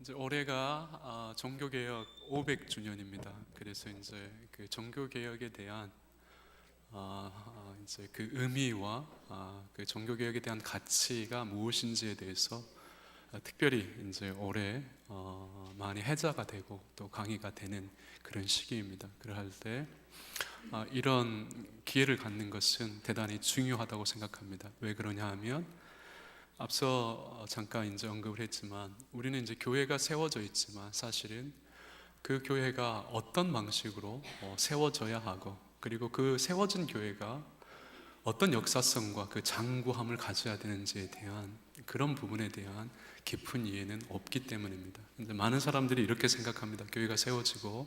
이제 올해가 종교개혁 500주년입니다. 그래서 이제 그 종교개혁에 대한 이제 그 의미와 그 종교개혁에 대한 가치가 무엇인지에 대해서 특별히 이제 올해 많이 해자가 되고 또 강의가 되는 그런 시기입니다. 그럴 때 이런 기회를 갖는 것은 대단히 중요하다고 생각합니다. 왜 그러냐 하면 앞서 잠깐 이제 언급을 했지만 우리는 이제 교회가 세워져 있지만 사실은 그 교회가 어떤 방식으로 세워져야 하고 그리고 그 세워진 교회가 어떤 역사성과 그 장구함을 가져야 되는지에 대한 그런 부분에 대한 깊은 이해는 없기 때문입니다. 이제 많은 사람들이 이렇게 생각합니다. 교회가 세워지고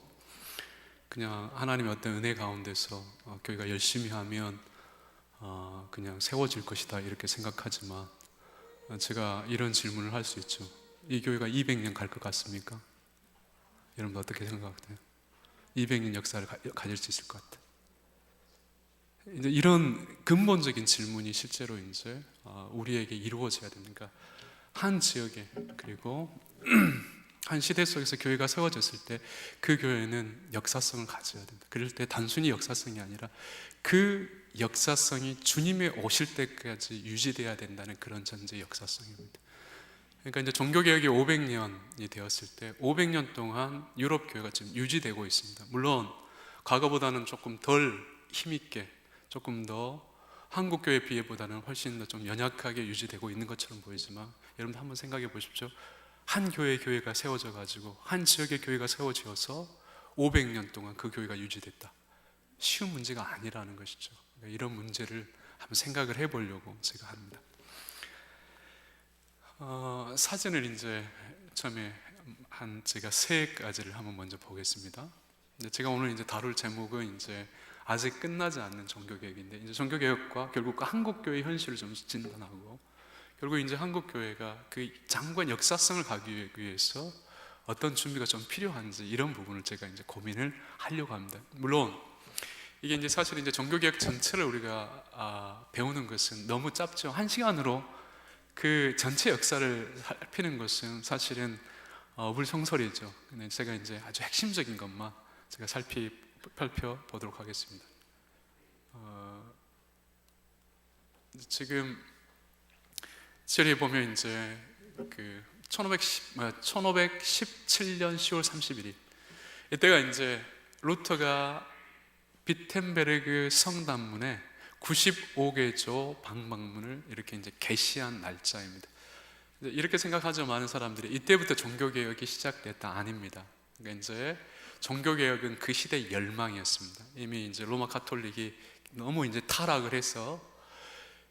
그냥 하나님의 어떤 은혜 가운데서 교회가 열심히 하면 그냥 세워질 것이다 이렇게 생각하지만 제가 이런 질문을 할 수 있죠. 이 교회가 200년 갈 것 같습니까? 여러분 어떻게 생각하세요? 200년 역사를 가질 수 있을 것 같아요. 이제 이런 근본적인 질문이 실제로 이제 우리에게 이루어져야 됩니다. 한 지역에 그리고 한 시대 속에서 교회가 세워졌을 때 그 교회는 역사성을 가져야 된다. 그럴 때 단순히 역사성이 아니라 그 역사성이 주님의 오실 때까지 유지돼야 된다는 그런 전제의 역사성입니다. 그러니까 이제 종교개혁이 500년이 되었을 때 500년 동안 유럽 교회가 지금 유지되고 있습니다. 물론 과거보다는 조금 덜 힘있게 조금 더 한국 교회 비해보다는 훨씬 더 좀 연약하게 유지되고 있는 것처럼 보이지만 여러분 한번 생각해 보십시오. 한 교회가 세워져 가지고 한 지역의 교회가 세워져서 500년 동안 그 교회가 유지됐다. 쉬운 문제가 아니라는 것이죠. 그러니까 이런 문제를 한번 생각을 해보려고 제가 합니다. 사진을 이제 처음에 제가 세 가지를 한번 먼저 보겠습니다. 제가 오늘 이제 다룰 제목은 이제 아직 끝나지 않는 종교개혁인데 이제 종교개혁과 결국 그 한국교회 현실을 좀 진단하고 결국 이제 한국교회가 그 장관 역사성을 가기 위해서 어떤 준비가 좀 필요한지 이런 부분을 제가 이제 고민을 하려고 합니다. 물론 이게 이제 사실 이제 종교개혁 전체를 우리가 배우는 것은 너무 짧죠. 한 시간으로 그 전체 역사를 살피는 것은 사실은 물성설이죠. 근데 제가 이제 아주 핵심적인 것만 제가 살펴보도록 하겠습니다. 지금 지리에 보면 이제 그 1517년 10월 31일 이때가 이제 루터가 비텐베르그 성단문에 95개조 방방문을 이렇게 이제 게시한 날짜입니다. 이렇게 생각하죠. 많은 사람들이 이때부터 종교개혁이 시작됐다. 아닙니다. 그러니까 이제 종교개혁은 그 시대의 열망이었습니다. 이미 이제 로마 가톨릭이 너무 이제 타락을 해서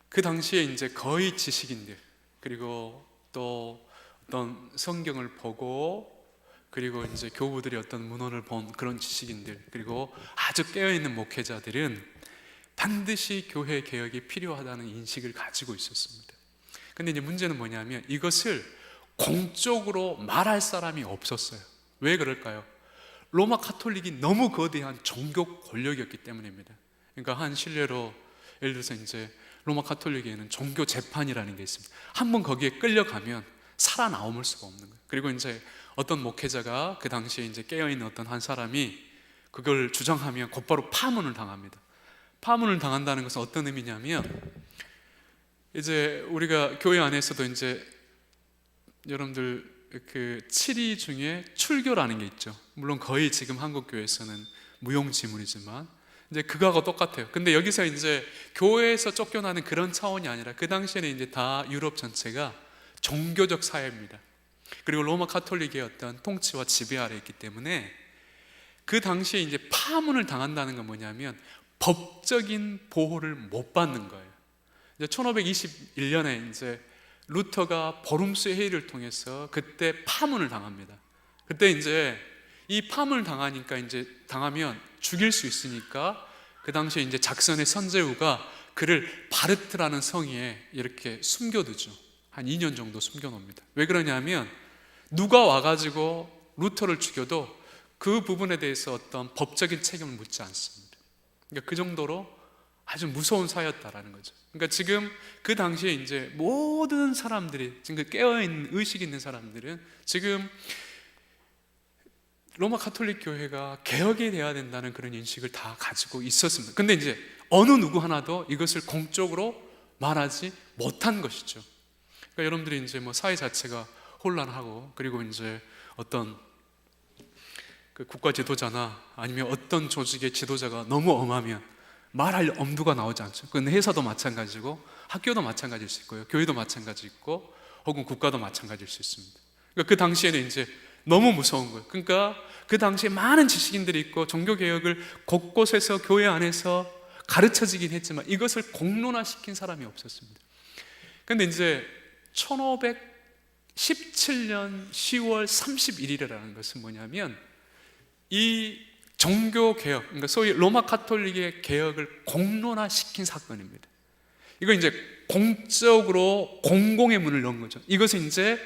그 당시에 이제 거의 지식인들 그리고 또 어떤 성경을 보고 그리고 이제 교부들이 어떤 문헌을 본 그런 지식인들 그리고 아주 깨어있는 목회자들은 반드시 교회 개혁이 필요하다는 인식을 가지고 있었습니다. 근데 이제 문제는 뭐냐면 이것을 공적으로 말할 사람이 없었어요. 왜 그럴까요? 로마 가톨릭이 너무 거대한 종교 권력이었기 때문입니다. 그러니까 한 실례로 예를 들어서 이제 로마 가톨릭에는 종교 재판이라는 게 있습니다. 한번 거기에 끌려가면 살아나올 수가 없는 거예요. 그리고 이제 어떤 목회자가 그 당시에 이제 깨어있는 어떤 한 사람이 그걸 주장하면 곧바로 파문을 당합니다. 파문을 당한다는 것은 어떤 의미냐면 이제 우리가 교회 안에서도 이제 여러분들 그 7위 중에 출교라는 게 있죠. 물론 거의 지금 한국 교회에서는 무용지물이지만 이제 그거하고 똑같아요. 근데 여기서 이제 교회에서 쫓겨나는 그런 차원이 아니라 그 당시에는 이제 다 유럽 전체가 종교적 사회입니다. 그리고 로마 가톨릭의 어떤 통치와 지배 아래 있기 때문에 그 당시에 이제 파문을 당한다는 건 뭐냐면 법적인 보호를 못 받는 거예요. 이제 1521년에 이제 루터가 보름스 회의를 통해서 그때 파문을 당합니다. 그때 이제 이 파문을 당하니까 이제 당하면 죽일 수 있으니까 그 당시에 이제 작선의 선제후가 그를 바르트라는 성에 이렇게 숨겨두죠. 한 2년 정도 숨겨놓습니다. 왜 그러냐면 누가 와가지고 루터를 죽여도 그 부분에 대해서 어떤 법적인 책임을 묻지 않습니다. 그러니까 그 정도로 아주 무서운 사회였다라는 거죠. 그러니까 지금 그 당시에 이제 모든 사람들이, 지금 깨어있는 의식 있는 사람들은 지금 로마 가톨릭 교회가 개혁이 돼야 된다는 그런 인식을 다 가지고 있었습니다. 근데 이제 어느 누구 하나도 이것을 공적으로 말하지 못한 것이죠. 그러니까 여러분들이 이제 뭐 사회 자체가 혼란하고, 그리고 이제 어떤 그 국가 지도자나 아니면 어떤 조직의 지도자가 너무 엄하면 말할 엄두가 나오지 않죠. 그건 회사도 마찬가지고 학교도 마찬가지일 수 있고요, 교회도 마찬가지고 혹은 국가도 마찬가지일 수 있습니다. 그러니까 그 당시에는 이제 너무 무서운 거예요. 그러니까 그 당시에 많은 지식인들이 있고 종교개혁을 곳곳에서 교회 안에서 가르쳐지긴 했지만 이것을 공론화시킨 사람이 없었습니다. 그런데 이제 1517년 10월 31일이라는 것은 뭐냐면 이 종교개혁, 그러니까 소위 로마 가톨릭의 개혁을 공론화시킨 사건입니다. 이거 이제 공적으로 공공의 문을 연 거죠. 이것은 이제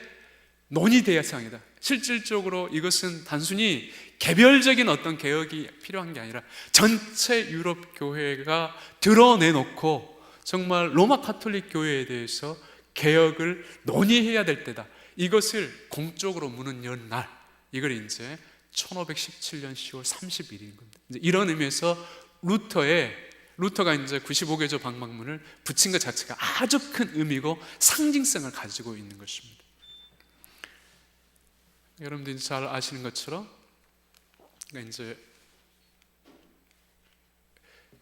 논의 대상이다. 실질적으로 이것은 단순히 개별적인 어떤 개혁이 필요한 게 아니라 전체 유럽 교회가 드러내놓고 정말 로마 가톨릭 교회에 대해서 개혁을 논의해야 될 때다. 이것을 공적으로 문을 연 날, 이걸 이제 1517년 10월 31일인 겁니다. 이제 이런 의미에서 루터가 이제 95개조 방방문을 붙인 것 자체가 아주 큰 의미고 상징성을 가지고 있는 것입니다. 여러분들이 잘 아시는 것처럼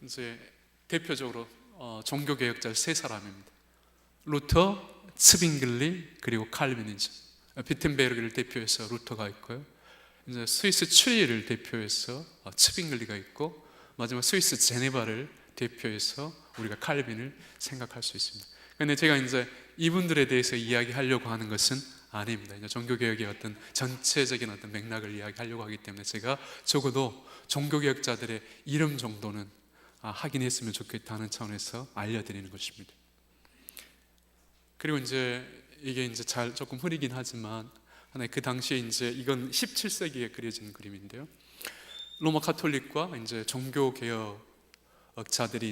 이제 대표적으로 종교 개혁자 세 사람입니다. 루터, 츠빙글리, 그리고 칼비니즘. 비텐베르그를 대표해서 루터가 있고요. 이제 스위스 추리를 대표해서 츠빙글리가 있고, 마지막 스위스 제네바를 대표해서 우리가 칼빈을 생각할 수 있습니다. 그런데 제가 이제 이분들에 대해서 이야기하려고 하는 것은 아닙니다. 이제 종교개혁의 어떤 전체적인 어떤 맥락을 이야기하려고 하기 때문에 제가 적어도 종교개혁자들의 이름 정도는 하긴 했으면 좋겠다는 차원에서 알려드리는 것입니다. 그리고 이제 이게 이제 잘 조금 흐리긴 하지만 하나의 그 당시에 이제 이건 17세기에 그려진 그림인데요. 로마 가톨릭과 이제 종교개혁자들이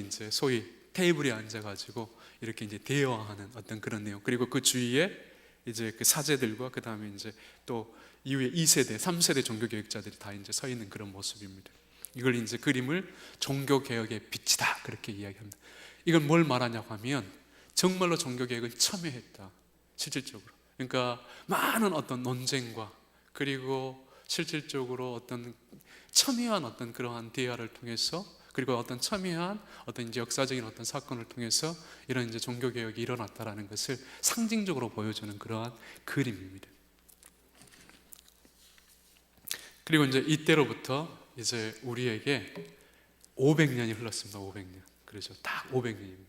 이제 소위 테이블에 앉아가지고 이렇게 이제 대화하는 어떤 그런 내용, 그리고 그 주위에 이제 그 사제들과 그 다음에 이제 또 이후에 2세대, 3세대 종교개혁자들이 다 이제 서 있는 그런 모습입니다. 이걸 이제 그림을 종교개혁의 빛이다 그렇게 이야기합니다. 이건 뭘 말하냐고 하면 정말로 종교개혁을 참여했다, 실질적으로. 그러니까 많은 어떤 논쟁과 그리고 실질적으로 어떤 첨예한 어떤 그러한 대화를 통해서, 그리고 어떤 첨예한 어떤 이제 역사적인 어떤 사건을 통해서 이런 이제 종교 개혁이 일어났다라는 것을 상징적으로 보여주는 그러한 그림입니다. 그리고 이제 이때로부터 이제 우리에게 500년이 흘렀습니다. 500년. 그래서 딱 500년입니다.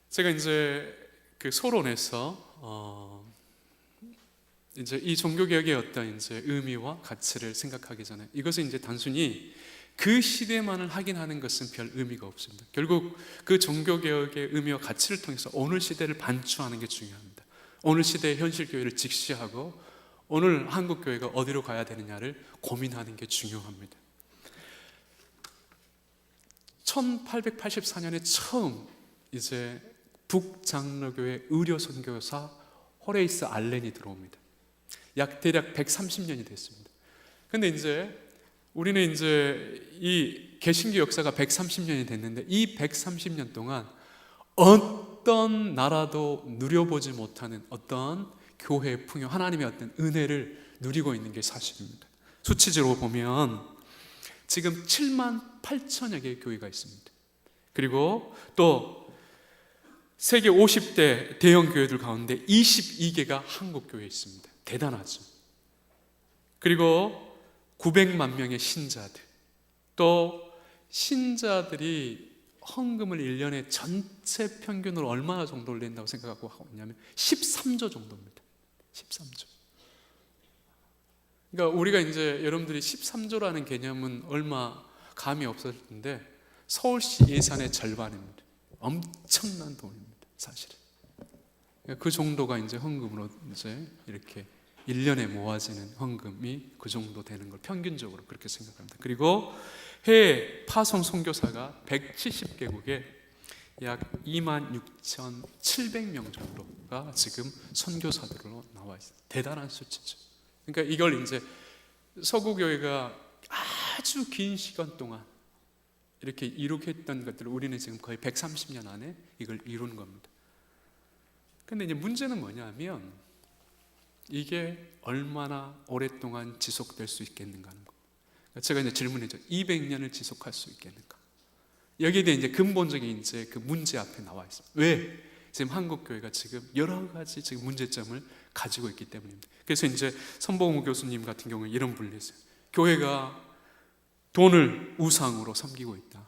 제가 이제 그 소론에서 이제 이 종교개혁의 어떤 이제 의미와 가치를 생각하기 전에 이것은 이제 단순히 그 시대만을 확인하는 것은 별 의미가 없습니다. 결국 그 종교개혁의 의미와 가치를 통해서 오늘 시대를 반추하는 게 중요합니다. 오늘 시대의 현실 교회를 직시하고 오늘 한국 교회가 어디로 가야 되느냐를 고민하는 게 중요합니다. 1884년에 처음 이제 북장로교회 의료 선교사 호레이스 알렌이 들어옵니다. 대략 130년이 됐습니다. 근데 이제 우리는 이제 이 개신교 역사가 130년이 됐는데 이 130년 동안 어떤 나라도 누려보지 못하는 어떤 교회의 풍요, 하나님의 어떤 은혜를 누리고 있는 게 사실입니다. 수치적으로 보면 지금 7만 8천여 개의 교회가 있습니다. 그리고 또 세계 50대 대형 교회들 가운데 22개가 한국 교회에 있습니다. 대단하죠. 그리고 900만 명의 신자들, 또 신자들이 헌금을 1년에 전체 평균으로 얼마나 정도를 낸다고 생각하고 있냐면 13조 정도입니다. 13조. 그러니까 우리가 이제 여러분들이 13조라는 개념은 얼마 감이 없었을 텐데 서울시 예산의 절반입니다. 엄청난 돈입니다, 사실은. 그 정도가 이제 헌금으로 이제 이렇게 1년에 모아지는 헌금이 그 정도 되는 걸 평균적으로 그렇게 생각합니다. 그리고 해외 파송 선교사가 170개국에 약 26,700명 정도가 지금 선교사들로 나와 있어요. 대단한 수치죠. 그러니까 이걸 이제 서구교회가 아주 긴 시간 동안 이렇게 이룩했던 것들을 우리는 지금 거의 130년 안에 이걸 이룬 겁니다. 근데 이제 문제는 뭐냐면 이게 얼마나 오랫동안 지속될 수 있겠는가 하는 겁니다. 제가 이제 질문했죠. 200년을 지속할 수 있겠는가? 여기에 대해 이제 근본적인 이제 그 문제 앞에 나와 있습니다. 왜? 지금 한국 교회가 지금 여러 가지 지금 문제점을 가지고 있기 때문입니다. 그래서 이제 선봉우 교수님 같은 경우는 이런 분을 했어요. 교회가 돈을 우상으로 섬기고 있다.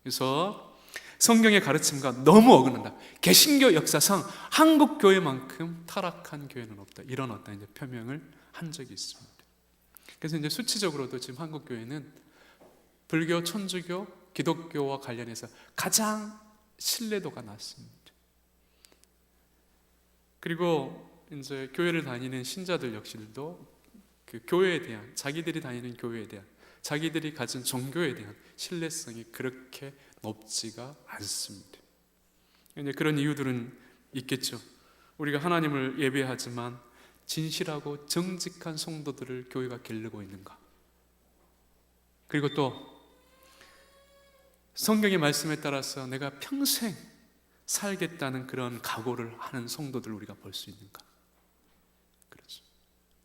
그래서 성경의 가르침과 너무 어긋난다. 개신교 역사상 한국 교회만큼 타락한 교회는 없다. 이런 어떤 이제 표명을 한 적이 있습니다. 그래서 이제 수치적으로도 지금 한국 교회는 불교, 천주교, 기독교와 관련해서 가장 신뢰도가 낮습니다. 그리고 이제 교회를 다니는 신자들 역시도 그 교회에 대한, 자기들이 다니는 교회에 대한, 자기들이 가진 종교에 대한 신뢰성이 그렇게 높지가 않습니다. 이제 그런 이유들은 있겠죠. 우리가 하나님을 예배하지만 진실하고 정직한 성도들을 교회가 기르고 있는가? 그리고 또 성경의 말씀에 따라서 내가 평생 살겠다는 그런 각오를 하는 성도들을 우리가 볼 수 있는가? 그렇죠.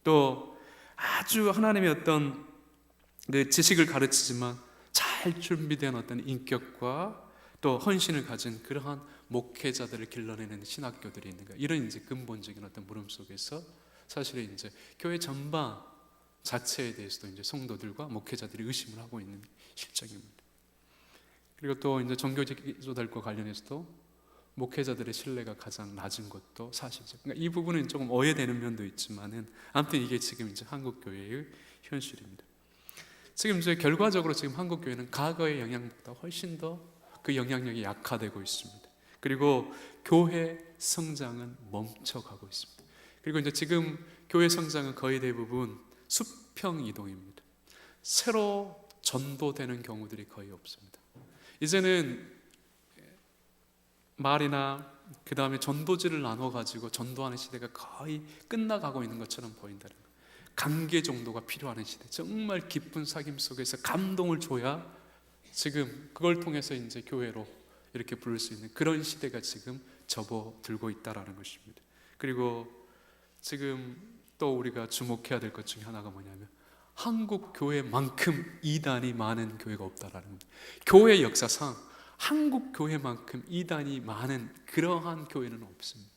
또 아주 하나님의 어떤 그 지식을 가르치지만 잘 준비된 어떤 인격과 또 헌신을 가진 그러한 목회자들을 길러내는 신학교들이 있는가? 이런 이제 근본적인 어떤 물음 속에서 사실은 이제 교회 전반 자체에 대해서도 이제 성도들과 목회자들이 의심을 하고 있는 실정입니다. 그리고 또 이제 종교지도들과 관련해서도 목회자들의 신뢰가 가장 낮은 것도 사실이죠. 그러니까 이 부분은 조금 오해되는 면도 있지만은 아무튼 이게 지금 이제 한국 교회의 현실입니다. 지금 이제 결과적으로 지금 한국 교회는 과거의 영향보다 훨씬 더 그 영향력이 약화되고 있습니다. 그리고 교회 성장은 멈춰가고 있습니다. 그리고 이제 지금 교회 성장은 거의 대부분 수평 이동입니다. 새로 전도되는 경우들이 거의 없습니다. 이제는 말이나 그 다음에 전도지를 나눠가지고 전도하는 시대가 거의 끝나가고 있는 것처럼 보인다는 거예요. 관계 정도가 필요한 시대, 정말 깊은 사귐 속에서 감동을 줘야 지금 그걸 통해서 이제 교회로 이렇게 부를 수 있는 그런 시대가 지금 접어들고 있다라는 것입니다. 그리고 지금 또 우리가 주목해야 될 것 중에 하나가 뭐냐면 한국 교회만큼 이단이 많은 교회가 없다라는 겁니다. 교회 역사상 한국 교회만큼 이단이 많은 그러한 교회는 없습니다.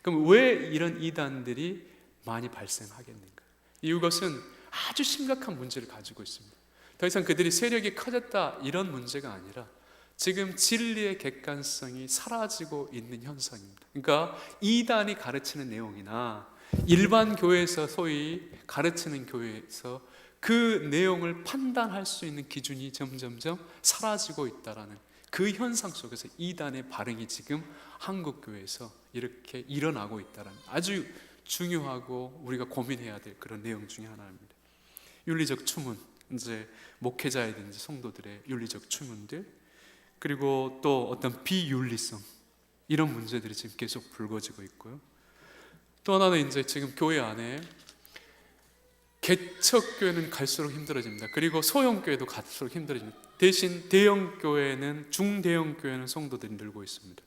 그럼 왜 이런 이단들이 많이 발생하겠는가? 이것은 아주 심각한 문제를 가지고 있습니다. 더 이상 그들이 세력이 커졌다 이런 문제가 아니라 지금 진리의 객관성이 사라지고 있는 현상입니다. 그러니까 이단이 가르치는 내용이나 일반 교회에서 소위 가르치는 교회에서 그 내용을 판단할 수 있는 기준이 점점점 사라지고 있다라는 그 현상 속에서 이단의 반응이 지금 한국 교회에서 이렇게 일어나고 있다라는 아주 중요하고 우리가 고민해야 될 그런 내용 중에 하나입니다. 윤리적 추문, 이제 목회자이든지 성도들의 윤리적 추문들, 그리고 또 어떤 비윤리성, 이런 문제들이 지금 계속 불거지고 있고요. 또 하나는 이제 지금 교회 안에 개척교회는 갈수록 힘들어집니다. 그리고 소형교회도 갈수록 힘들어집니다. 대신 대형교회는, 중대형교회는 성도들이 늘고 있습니다.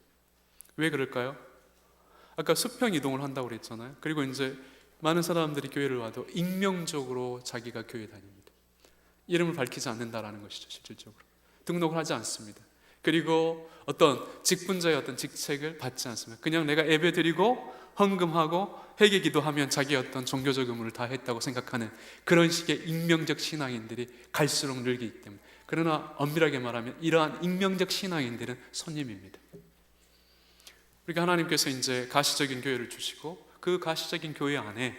왜 그럴까요? 아까 수평 이동을 한다고 그랬잖아요. 그리고 이제 많은 사람들이 교회를 와도 익명적으로 자기가 교회 다닙니다. 이름을 밝히지 않는다라는 것이죠. 실질적으로 등록을 하지 않습니다. 그리고 어떤 직분자의 어떤 직책을 받지 않습니다. 그냥 내가 예배드리고 헌금하고 회개 기도하면 자기 어떤 종교적 의무를 다 했다고 생각하는 그런 식의 익명적 신앙인들이 갈수록 늘기 때문에, 그러나 엄밀하게 말하면 이러한 익명적 신앙인들은 손님입니다. 그러니까 하나님께서 이제 가시적인 교회를 주시고 그 가시적인 교회 안에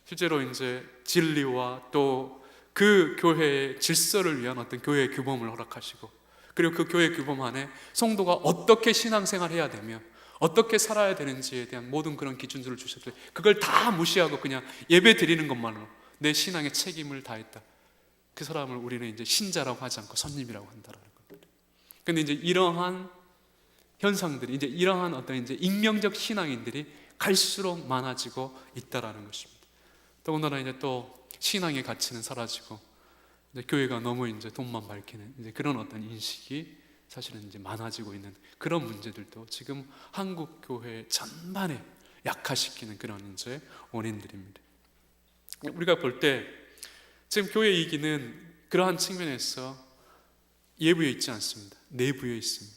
실제로 이제 진리와 또 그 교회의 질서를 위한 어떤 교회의 규범을 허락하시고, 그리고 그 교회 규범 안에 성도가 어떻게 신앙생활 해야 되며 어떻게 살아야 되는지에 대한 모든 그런 기준들을 주셨을 때 그걸 다 무시하고 그냥 예배 드리는 것만으로 내 신앙의 책임을 다했다. 그 사람을 우리는 이제 신자라고 하지 않고 선님이라고 한다라는 겁니다. 근데 이제 이러한 현상들이, 이제 이러한 어떤 이제 익명적 신앙인들이 갈수록 많아지고 있다라는 것입니다. 더군다나 이제 또 신앙의 가치는 사라지고 이제 교회가 너무 이제 돈만 밝히는 이제 그런 어떤 인식이 사실은 이제 많아지고 있는 그런 문제들도 지금 한국 교회 전반에 약화시키는 그런 이제 원인들입니다. 우리가 볼 때 지금 교회 이기는 그러한 측면에서 예부에 있지 않습니다. 내부에 있습니다.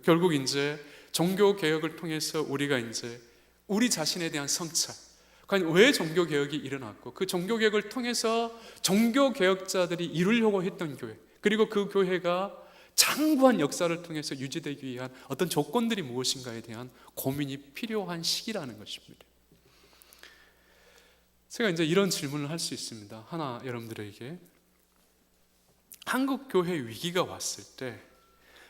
결국 이제 종교 개혁을 통해서 우리가 이제 우리 자신에 대한 성찰, 과연 왜 종교 개혁이 일어났고 그 종교 개혁을 통해서 종교 개혁자들이 이루려고 했던 교회, 그리고 그 교회가 장구한 역사를 통해서 유지되기 위한 어떤 조건들이 무엇인가에 대한 고민이 필요한 시기라는 것입니다. 제가 이제 이런 질문을 할 수 있습니다. 하나 여러분들에게, 한국 교회 위기가 왔을 때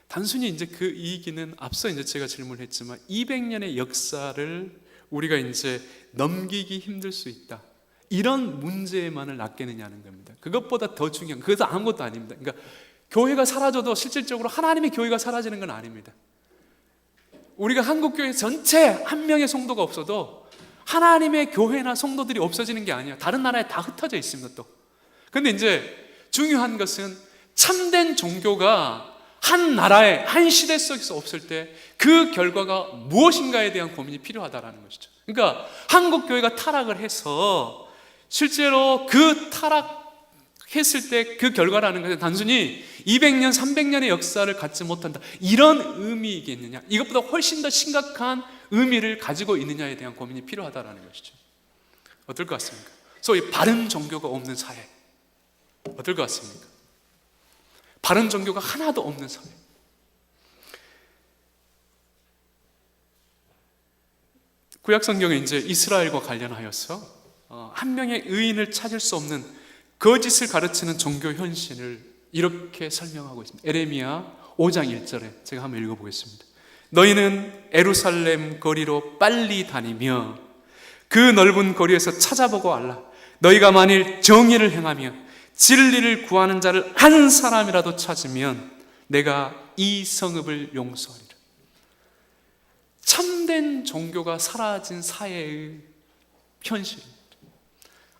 단순히 이제 그 위기는 앞서 이제 제가 질문했지만 200년의 역사를 우리가 이제 넘기기 힘들 수 있다, 이런 문제만을 낚겠느냐는 겁니다. 그것보다 더 중요한, 그것도 아무것도 아닙니다. 그러니까 교회가 사라져도 실질적으로 하나님의 교회가 사라지는 건 아닙니다. 우리가 한국 교회 전체 한 명의 성도가 없어도 하나님의 교회나 성도들이 없어지는 게 아니에요. 다른 나라에 다 흩어져 있습니다. 또 근데 이제 중요한 것은 참된 종교가 한 나라에 한 시대 속에서 없을 때 그 결과가 무엇인가에 대한 고민이 필요하다라는 것이죠. 그러니까 한국 교회가 타락을 해서 실제로 그 타락했을 때 그 결과라는 것은 단순히 200년, 300년의 역사를 갖지 못한다, 이런 의미이겠느냐, 이것보다 훨씬 더 심각한 의미를 가지고 있느냐에 대한 고민이 필요하다라는 것이죠. 어떨 것 같습니까? 소위 바른 종교가 없는 사회, 어떨 것 같습니까? 바른 종교가 하나도 없는 사회. 구약 성경에 이제 이스라엘과 관련하여서 한 명의 의인을 찾을 수 없는 거짓을 가르치는 종교 현신을 이렇게 설명하고 있습니다. 에레미야 5장 1절에 제가 한번 읽어보겠습니다. 너희는 예루살렘 거리로 빨리 다니며 그 넓은 거리에서 찾아보고 알라. 너희가 만일 정의를 행하며 진리를 구하는 자를 한 사람이라도 찾으면 내가 이 성읍을 용서하리라. 참된 종교가 사라진 사회의 현실입니다.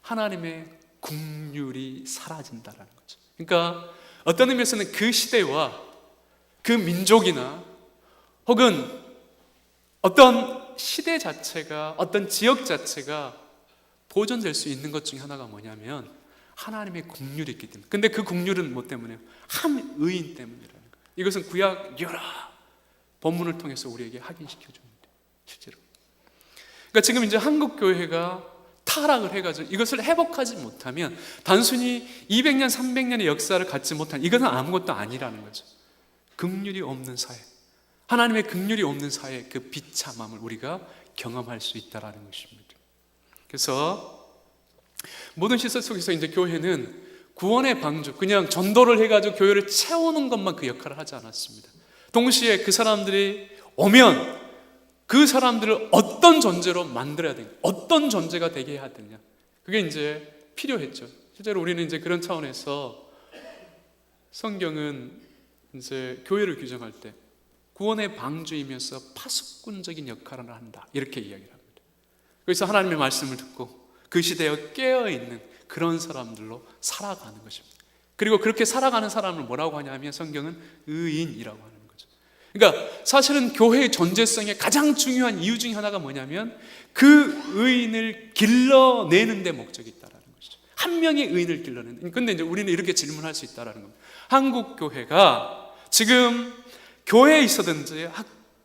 하나님의 긍휼이 사라진다라는 거죠. 그러니까 어떤 의미에서는 그 시대와 그 민족이나 혹은 어떤 시대 자체가, 어떤 지역 자체가 보존될 수 있는 것 중에 하나가 뭐냐면 하나님의 긍휼이 있기 때문에. 근데 그 긍휼은 뭐 때문에요? 한 의인 때문이라는 거예요. 이것은 구약 여러 본문을 통해서 우리에게 확인시켜 줍니다. 실제로. 그러니까 지금 이제 한국 교회가 타락을 해가지고 이것을 회복하지 못하면 단순히 200년, 300년의 역사를 갖지 못한, 이것은 아무것도 아니라는 거죠. 긍휼이 없는 사회, 하나님의 긍휼이 없는 사회의 그 비참함을 우리가 경험할 수 있다는 것입니다. 그래서 모든 시설 속에서 이제 교회는 구원의 방주, 그냥 전도를 해가지고 교회를 채우는 것만 그 역할을 하지 않았습니다. 동시에 그 사람들이 오면 그 사람들을 어떤 존재로 만들어야 되냐, 어떤 존재가 되게 해야 되냐, 그게 이제 필요했죠. 실제로 우리는 이제 그런 차원에서 성경은 이제 교회를 규정할 때 구원의 방주이면서 파수꾼적인 역할을 한다, 이렇게 이야기를 합니다. 그래서 하나님의 말씀을 듣고 그 시대에 깨어있는 그런 사람들로 살아가는 것입니다. 그리고 그렇게 살아가는 사람을 뭐라고 하냐면 성경은 의인이라고 하는 거죠. 그러니까 사실은 교회의 존재성의 가장 중요한 이유 중에 하나가 뭐냐면 그 의인을 길러내는 데 목적이 있다는 것이죠. 한 명의 의인을 길러내는. 근데 이제 우리는 이렇게 질문할 수 있다는 겁니다. 한국 교회가 지금 교회에 있어든지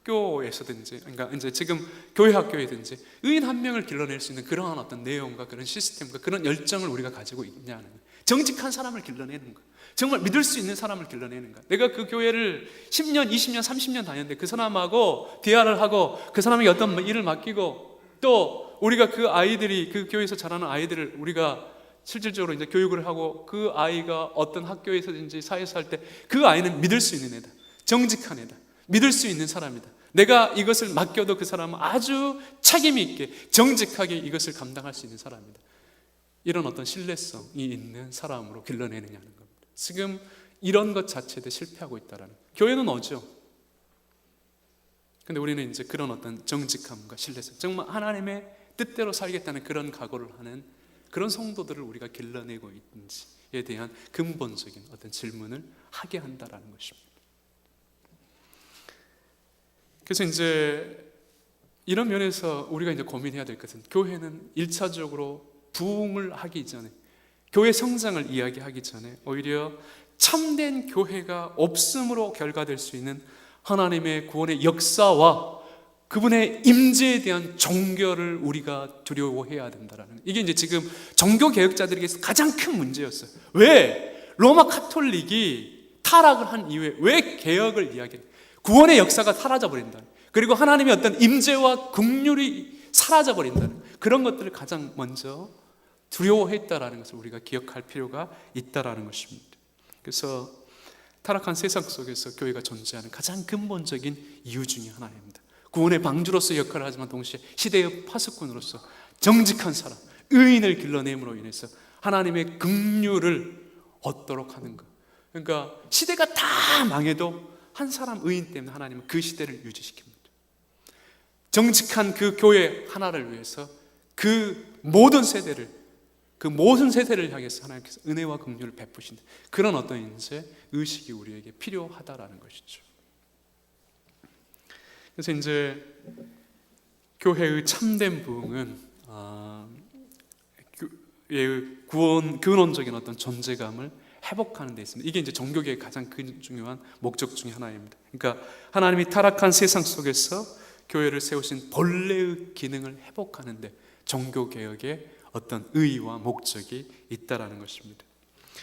학교에서든지, 그러니까 이제 지금 교회 학교에든지 의인 한 명을 길러낼 수 있는 그러한 어떤 내용과 그런 시스템과 그런 열정을 우리가 가지고 있냐는 거예요. 정직한 사람을 길러내는 거, 정말 믿을 수 있는 사람을 길러내는 거. 내가 그 교회를 10년, 20년, 30년 다녔는데 그 사람하고 대화를 하고 그 사람에게 어떤 일을 맡기고 또 우리가 그 아이들이, 그 교회에서 자라는 아이들을 우리가 실질적으로 이제 교육을 하고 그 아이가 어떤 학교에서든지 사회에서 할 때 그 아이는 믿을 수 있는 애다, 정직한 애다, 믿을 수 있는 사람이다, 내가 이것을 맡겨도 그 사람은 아주 책임 있게 정직하게 이것을 감당할 수 있는 사람이다. 이런 어떤 신뢰성이 있는 사람으로 길러내느냐는 겁니다. 지금 이런 것 자체도 실패하고 있다라는. 교회는 오죠. 근데 우리는 이제 그런 어떤 정직함과 신뢰성, 정말 하나님의 뜻대로 살겠다는 그런 각오를 하는 그런 성도들을 우리가 길러내고 있는지에 대한 근본적인 어떤 질문을 하게 한다라는 것입니다. 그래서 이제 이런 면에서 우리가 이제 고민해야 될 것은, 교회는 1차적으로 부흥을 하기 전에, 교회 성장을 이야기하기 전에 오히려 참된 교회가 없음으로 결과될 수 있는 하나님의 구원의 역사와 그분의 임재에 대한 종교를 우리가 두려워해야 된다라는, 이게 이제 지금 종교 개혁자들에게서 가장 큰 문제였어요. 왜 로마 카톨릭이 타락을 한 이후에 왜 개혁을 이야기해요? 구원의 역사가 사라져 버린다는, 그리고 하나님의 어떤 임재와 긍휼이 사라져 버린다는 그런 것들을 가장 먼저 두려워했다라는 것을 우리가 기억할 필요가 있다라는 것입니다. 그래서 타락한 세상 속에서 교회가 존재하는 가장 근본적인 이유 중에 하나입니다. 구원의 방주로서 역할을 하지만 동시에 시대의 파수꾼으로서 정직한 사람, 의인을 길러냄으로 인해서 하나님의 긍휼을 얻도록 하는 것. 그러니까 시대가 다 망해도 한 사람 의인 때문에 하나님은 그 시대를 유지시킵니다. 정직한 그 교회 하나를 위해서 그 모든 세대를 향해서 하나님께서 은혜와 긍휼을 베푸신다. 그런 어떤 이제 의식이 우리에게 필요하다라는 것이죠. 그래서 이제 교회의 참된 부흥은 근원적인 어떤 존재감을 회복하는 데 있습니다. 이게 이제 종교개혁의 가장 중요한 목적 중에 하나입니다. 그러니까 하나님이 타락한 세상 속에서 교회를 세우신 본래의 기능을 회복하는데 종교개혁의 어떤 의의와 목적이 있다라는 것입니다.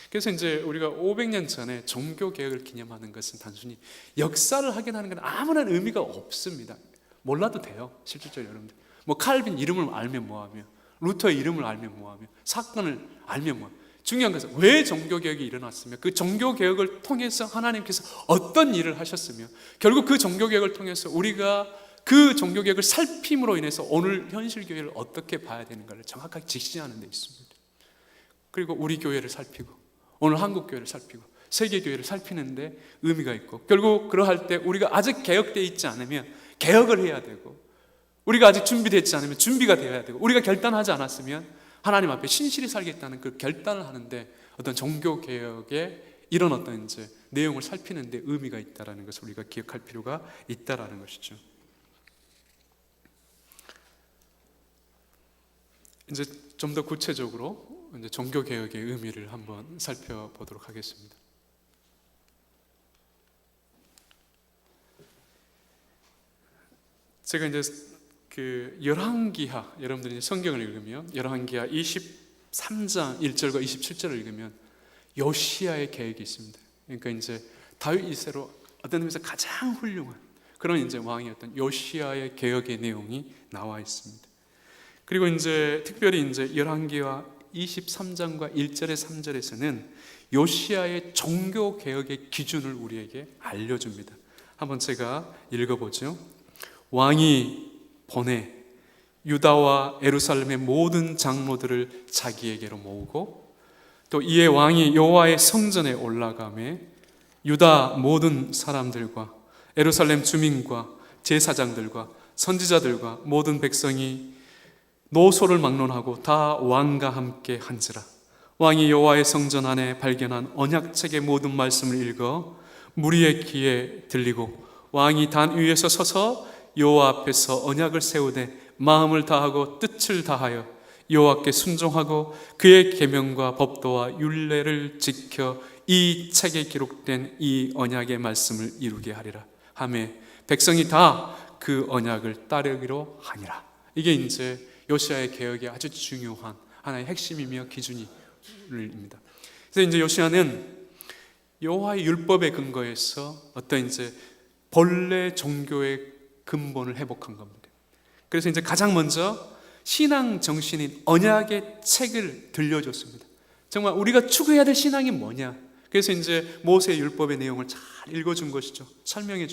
그래서 이제 우리가 500년 전에 종교개혁을 기념하는 것은 단순히 역사를 확인하는 건 아무런 의미가 없습니다. 몰라도 돼요. 실질적으로 여러분들 뭐 칼빈 이름을 알면 뭐하며, 루터의 이름을 알면 뭐하며, 사건을 알면 뭐하며. 중요한 것은 왜 종교개혁이 일어났으며, 그 종교개혁을 통해서 하나님께서 어떤 일을 하셨으며, 결국 그 종교개혁을 통해서 우리가 그 종교개혁을 살핌으로 인해서 오늘 현실교회를 어떻게 봐야 되는가를 정확하게 직시하는 데 있습니다. 그리고 우리 교회를 살피고 오늘 한국교회를 살피고 세계교회를 살피는데 의미가 있고, 결국 그러할 때 우리가 아직 개혁되어 있지 않으면 개혁을 해야 되고, 우리가 아직 준비되지 않으면 준비가 되어야 되고, 우리가 결단하지 않았으면 하나님 앞에 신실히 살겠다는 그 결단을 하는데 어떤 종교개혁의 이런 어떤 이제 내용을 살피는 데 의미가 있다는 것을 우리가 기억할 필요가 있다는 것이죠. 이제 좀 더 구체적으로 이제 종교 개혁의 의미를 한번 살펴보도록 하겠습니다. 제가 이제 그 열왕기하, 여러분들이 이제 성경을 읽으면 열왕기하 23장 1절과 27절을 읽으면 요시야의 계획이 있습니다. 그러니까 이제 다윗 2세로 어떤 의미에서 가장 훌륭한 그런 이제 왕이었던 요시야의 개혁의 내용이 나와 있습니다. 그리고 이제 특별히 이제 열왕기하 23장과 1절에 3절에서는 요시야의 종교 개혁의 기준을 우리에게 알려줍니다. 한번 제가 읽어보죠. 왕이 보내 유다와 예루살렘의 모든 장로들을 자기에게로 모으고, 또 이에 왕이 여호와의 성전에 올라가매 유다 모든 사람들과 예루살렘 주민과 제사장들과 선지자들과 모든 백성이 노소를 막론하고 다 왕과 함께 한지라. 왕이 여호와의 성전 안에 발견한 언약책의 모든 말씀을 읽어 무리의 귀에 들리고, 왕이 단 위에서 서서 여호와 앞에서 언약을 세우되 마음을 다하고 뜻을 다하여 여호와께 순종하고 그의 계명과 법도와 율례를 지켜 이 책에 기록된 이 언약의 말씀을 이루게 하리라 하매 백성이 다 그 언약을 따르기로 하니라. 이게 이제 요시야의 개혁의 아주 중요한 하나의 핵심이며 기준입니다. 그래서 이제 요시야는 여호와의 율법에 근거해서 어떤 이제 본래 종교의 근본을 회복한 겁니다. 그래서 이제 가장 먼저 신앙 정신인 언약의 책을 들려줬습니다. 정말 우리가 추구해야 될 신앙이 뭐냐? 그래서 이제 모세의 율법의 내용을 잘 읽어준 것이죠.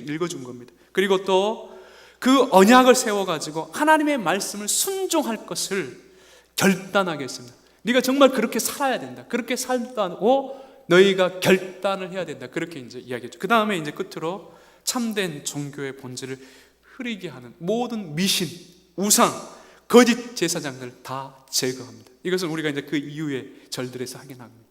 읽어준 겁니다. 그리고 또 그 언약을 세워가지고 하나님의 말씀을 순종할 것을 결단하게 했습니다. 네가 정말 그렇게 살아야 된다. 그렇게 살다고 너희가 결단을 해야 된다. 그렇게 이제 이야기했죠. 그 다음에 이제 끝으로 참된 종교의 본질을 흐리게 하는 모든 미신, 우상, 거짓 제사장들 다 제거합니다. 이것은 우리가 이제 그 이후의 절들에서 확인합니다.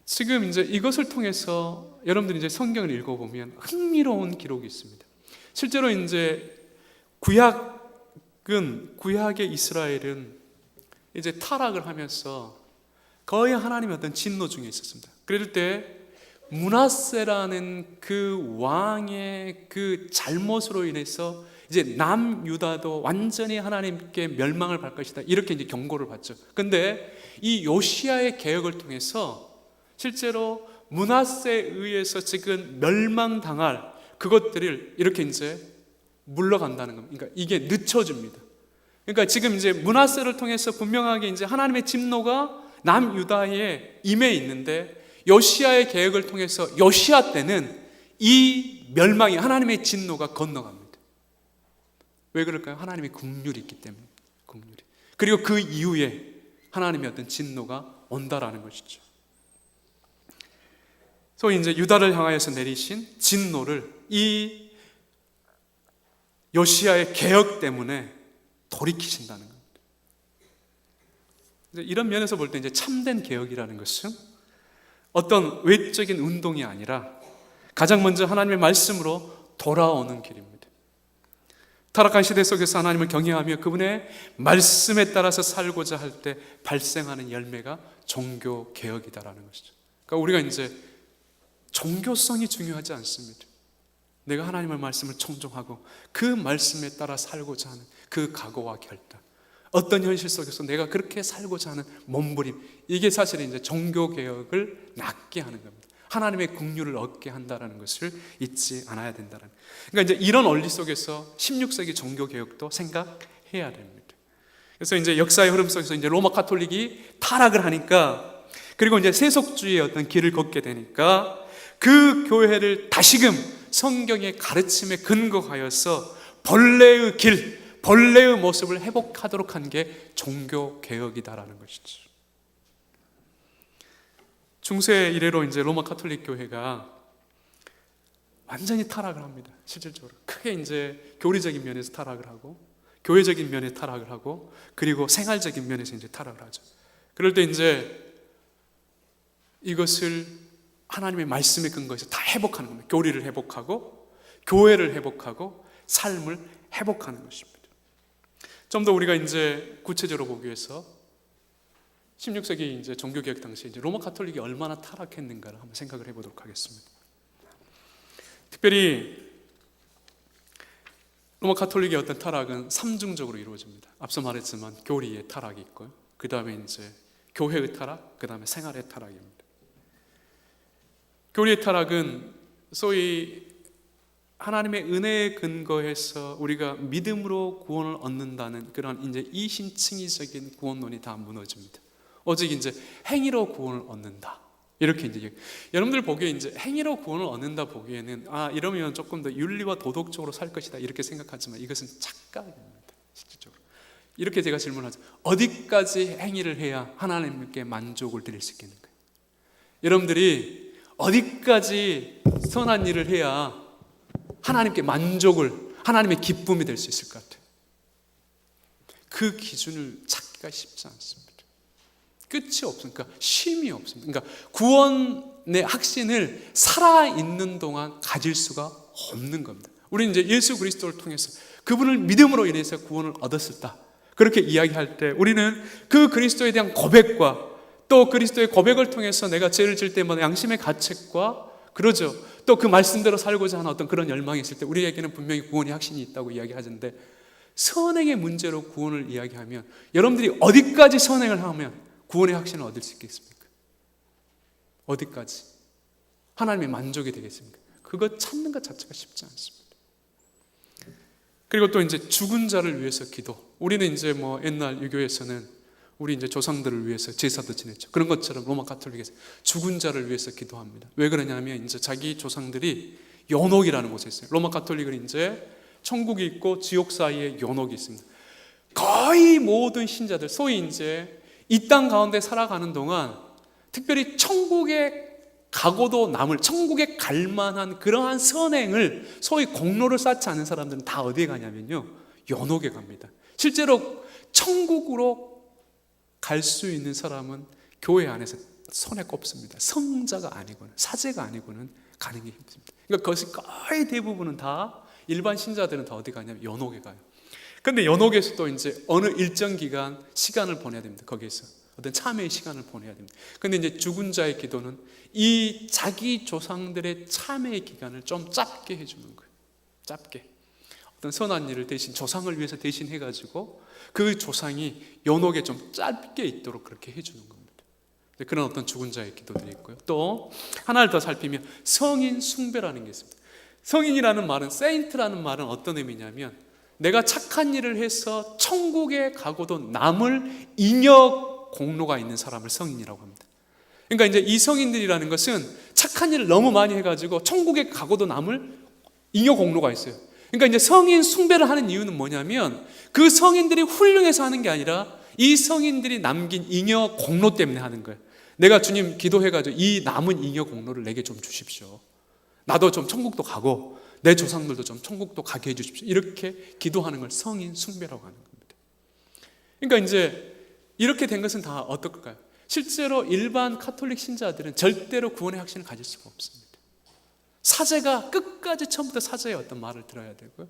지금 이제 이것을 통해서 여러분들이 이제 성경을 읽어보면 흥미로운 기록이 있습니다. 실제로 이제 구약의 이스라엘은 이제 타락을 하면서 거의 하나님의 어떤 진노 중에 있었습니다. 그럴 때 므낫세라는 그 왕의 그 잘못으로 인해서 이제 남유다도 완전히 하나님께 멸망을 받을 것이다. 이렇게 이제 경고를 받죠. 근데 이 요시야의 개혁을 통해서 실제로 므낫세에 의해서 지금 멸망당할 그것들을 이렇게 이제 물러간다는 겁니다. 그러니까 이게 늦춰집니다. 그러니까 지금 이제 므낫세를 통해서 분명하게 이제 하나님의 진노가 남유다에 임해 있는데 요시야의 계획을 통해서 요시야 때는 이 멸망이 하나님의 진노가 건너갑니다. 왜 그럴까요? 하나님의 긍휼이 있기 때문에. 긍휼이. 그리고 그 이후에 하나님의 어떤 진노가 온다라는 것이죠. 소위 이제 유다를 향하여서 내리신 진노를 이 요시야의 개혁 때문에 돌이키신다는 겁니다. 이런 면에서 볼 때 이제 참된 개혁이라는 것은 어떤 외적인 운동이 아니라 가장 먼저 하나님의 말씀으로 돌아오는 길입니다. 타락한 시대 속에서 하나님을 경외하며 그분의 말씀에 따라서 살고자 할 때 발생하는 열매가 종교 개혁이다라는 것이죠. 그러니까 우리가 이제 종교성이 중요하지 않습니다. 내가 하나님의 말씀을 청종하고 그 말씀에 따라 살고자 하는 그 각오와 결단, 어떤 현실 속에서 내가 그렇게 살고자 하는 몸부림, 이게 사실 이제 종교 개혁을 낫게 하는 겁니다. 하나님의 긍휼을 얻게 한다는 것을 잊지 않아야 된다는. 그러니까 이제 이런 원리 속에서 16세기 종교 개혁도 생각해야 됩니다. 그래서 이제 역사의 흐름 속에서 이제 로마 가톨릭이 타락을 하니까, 그리고 이제 세속주의의 어떤 길을 걷게 되니까 그 교회를 다시금 성경의 가르침에 근거하여서 본래의 길, 본래의 모습을 회복하도록 한 게 종교 개혁이다라는 것이죠. 중세 이래로 이제 로마 가톨릭 교회가 완전히 타락을 합니다. 실질적으로 크게 이제 교리적인 면에서 타락을 하고, 교회적인 면에 타락을 하고, 그리고 생활적인 면에서 이제 타락을 하죠. 그럴 때 이제 이것을 하나님의 말씀에 근거해서 다 회복하는 겁니다. 교리를 회복하고, 교회를 회복하고, 삶을 회복하는 것입니다. 좀 더 우리가 이제 구체적으로 보기 위해서 16세기 이제 종교개혁 당시에 이제 로마 가톨릭이 얼마나 타락했는가를 한번 생각을 해보도록 하겠습니다. 특별히 로마 가톨릭의 어떤 타락은 삼중적으로 이루어집니다. 앞서 말했지만 교리의 타락이 있고요. 그 다음에 이제 교회의 타락, 그 다음에 생활의 타락입니다. 교리의 타락은 소위 하나님의 은혜에 근거해서 우리가 믿음으로 구원을 얻는다는 그런 이제 이신칭의적인 구원론이 다 무너집니다. 오직 이제 행위로 구원을 얻는다. 이렇게 이제 여러분들 보기에 이제 행위로 구원을 얻는다 보기에는 이러면 조금 더 윤리와 도덕적으로 살 것이다 이렇게 생각하지만 이것은 착각입니다. 실질적으로 이렇게 제가 질문하죠. 어디까지 행위를 해야 하나님께 만족을 드릴 수 있겠는가요? 여러분들이 어디까지 선한 일을 해야 하나님께 만족을, 하나님의 기쁨이 될 수 있을 것 같아요. 그 기준을 찾기가 쉽지 않습니다. 끝이 없으니까 쉼이 없습니다. 그러니까 구원의 확신을 살아있는 동안 가질 수가 없는 겁니다. 우리는 이제 예수 그리스도를 통해서 그분을 믿음으로 인해서 구원을 얻었었다. 그렇게 이야기할 때 우리는 그 그리스도에 대한 고백과 또 그리스도의 고백을 통해서 내가 죄를 질 때마다 양심의 가책과 그러죠. 또 그 말씀대로 살고자 하는 어떤 그런 열망이 있을 때 우리에게는 분명히 구원의 확신이 있다고 이야기하는데 선행의 문제로 구원을 이야기하면 여러분들이 어디까지 선행을 하면 구원의 확신을 얻을 수 있겠습니까? 어디까지? 하나님의 만족이 되겠습니까? 그거 찾는 것 자체가 쉽지 않습니다. 그리고 또 이제 죽은 자를 위해서 기도. 우리는 이제 뭐 옛날 유교에서는 우리 이제 조상들을 위해서 제사도 지냈죠. 그런 것처럼 로마 가톨릭에서 죽은 자를 위해서 기도합니다. 왜 그러냐면 이제 자기 조상들이 연옥이라는 곳에 있어요. 로마 가톨릭은 이제 천국이 있고 지옥 사이에 연옥이 있습니다. 거의 모든 신자들, 소위 이제 이 땅 가운데 살아가는 동안 특별히 천국에 가고도 남을, 천국에 갈 만한 그러한 선행을, 소위 공로를 쌓지 않은 사람들은 다 어디에 가냐면요, 연옥에 갑니다. 실제로 천국으로 갈 수 있는 사람은 교회 안에서 손에 꼽습니다. 성자가 아니고는, 사제가 아니고는 가는 게 힘듭니다. 그러니까 그것이 거의 대부분은 다, 일반 신자들은 다 어디 가냐면 연옥에 가요. 근데 연옥에서도 이제 어느 일정 기간 시간을 보내야 됩니다. 거기에서 어떤 참회의 시간을 보내야 됩니다. 근데 이제 죽은 자의 기도는 이 자기 조상들의 참회의 기간을 좀 짧게 해주는 거예요. 짧게. 어떤 선한 일을 대신, 조상을 위해서 대신 해가지고 그 조상이 연옥에 좀 짧게 있도록 그렇게 해주는 겁니다. 그런 어떤 죽은 자의 기도들이 있고요. 또 하나를 더 살피면 성인 숭배라는 게 있습니다. 성인이라는 말은, 세인트라는 말은 어떤 의미냐면 내가 착한 일을 해서 천국에 가고도 남을 잉여 공로가 있는 사람을 성인이라고 합니다. 그러니까 이제 이 성인들이라는 것은 착한 일을 너무 많이 해가지고 천국에 가고도 남을 잉여 공로가 있어요. 그러니까 이제 성인 숭배를 하는 이유는 뭐냐면 그 성인들이 훌륭해서 하는 게 아니라 이 성인들이 남긴 잉여 공로 때문에 하는 거예요. 내가 주님 기도해가지고 이 남은 잉여 공로를 내게 좀 주십시오. 나도 좀 천국도 가고 내 조상들도 좀 천국도 가게 해주십시오. 이렇게 기도하는 걸 성인 숭배라고 하는 겁니다. 그러니까 이제 이렇게 된 것은 다 어떨까요? 실제로 일반 카톨릭 신자들은 절대로 구원의 확신을 가질 수가 없습니다. 사제가 끝까지 처음부터 사제의 어떤 말을 들어야 되고요,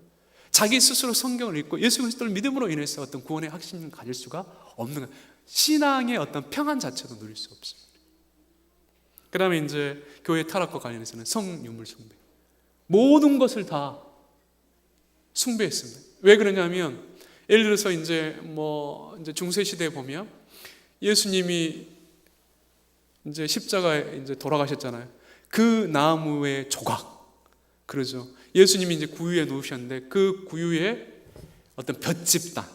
자기 스스로 성경을 읽고 예수 그리스도를 믿음으로 인해서 어떤 구원의 확신을 가질 수가 없는 거예요. 신앙의 어떤 평안 자체도 누릴 수 없습니다. 그 다음에 이제 교회 타락과 관련해서는 성유물 숭배, 모든 것을 다 숭배했습니다. 왜 그러냐면 예를 들어서 이제 중세 시대에 보면 예수님이 이제 십자가에 이제 돌아가셨잖아요. 그 나무의 조각, 그러죠. 예수님이 이제 구유에 누우셨는데 그 구유에 어떤 볏짚단,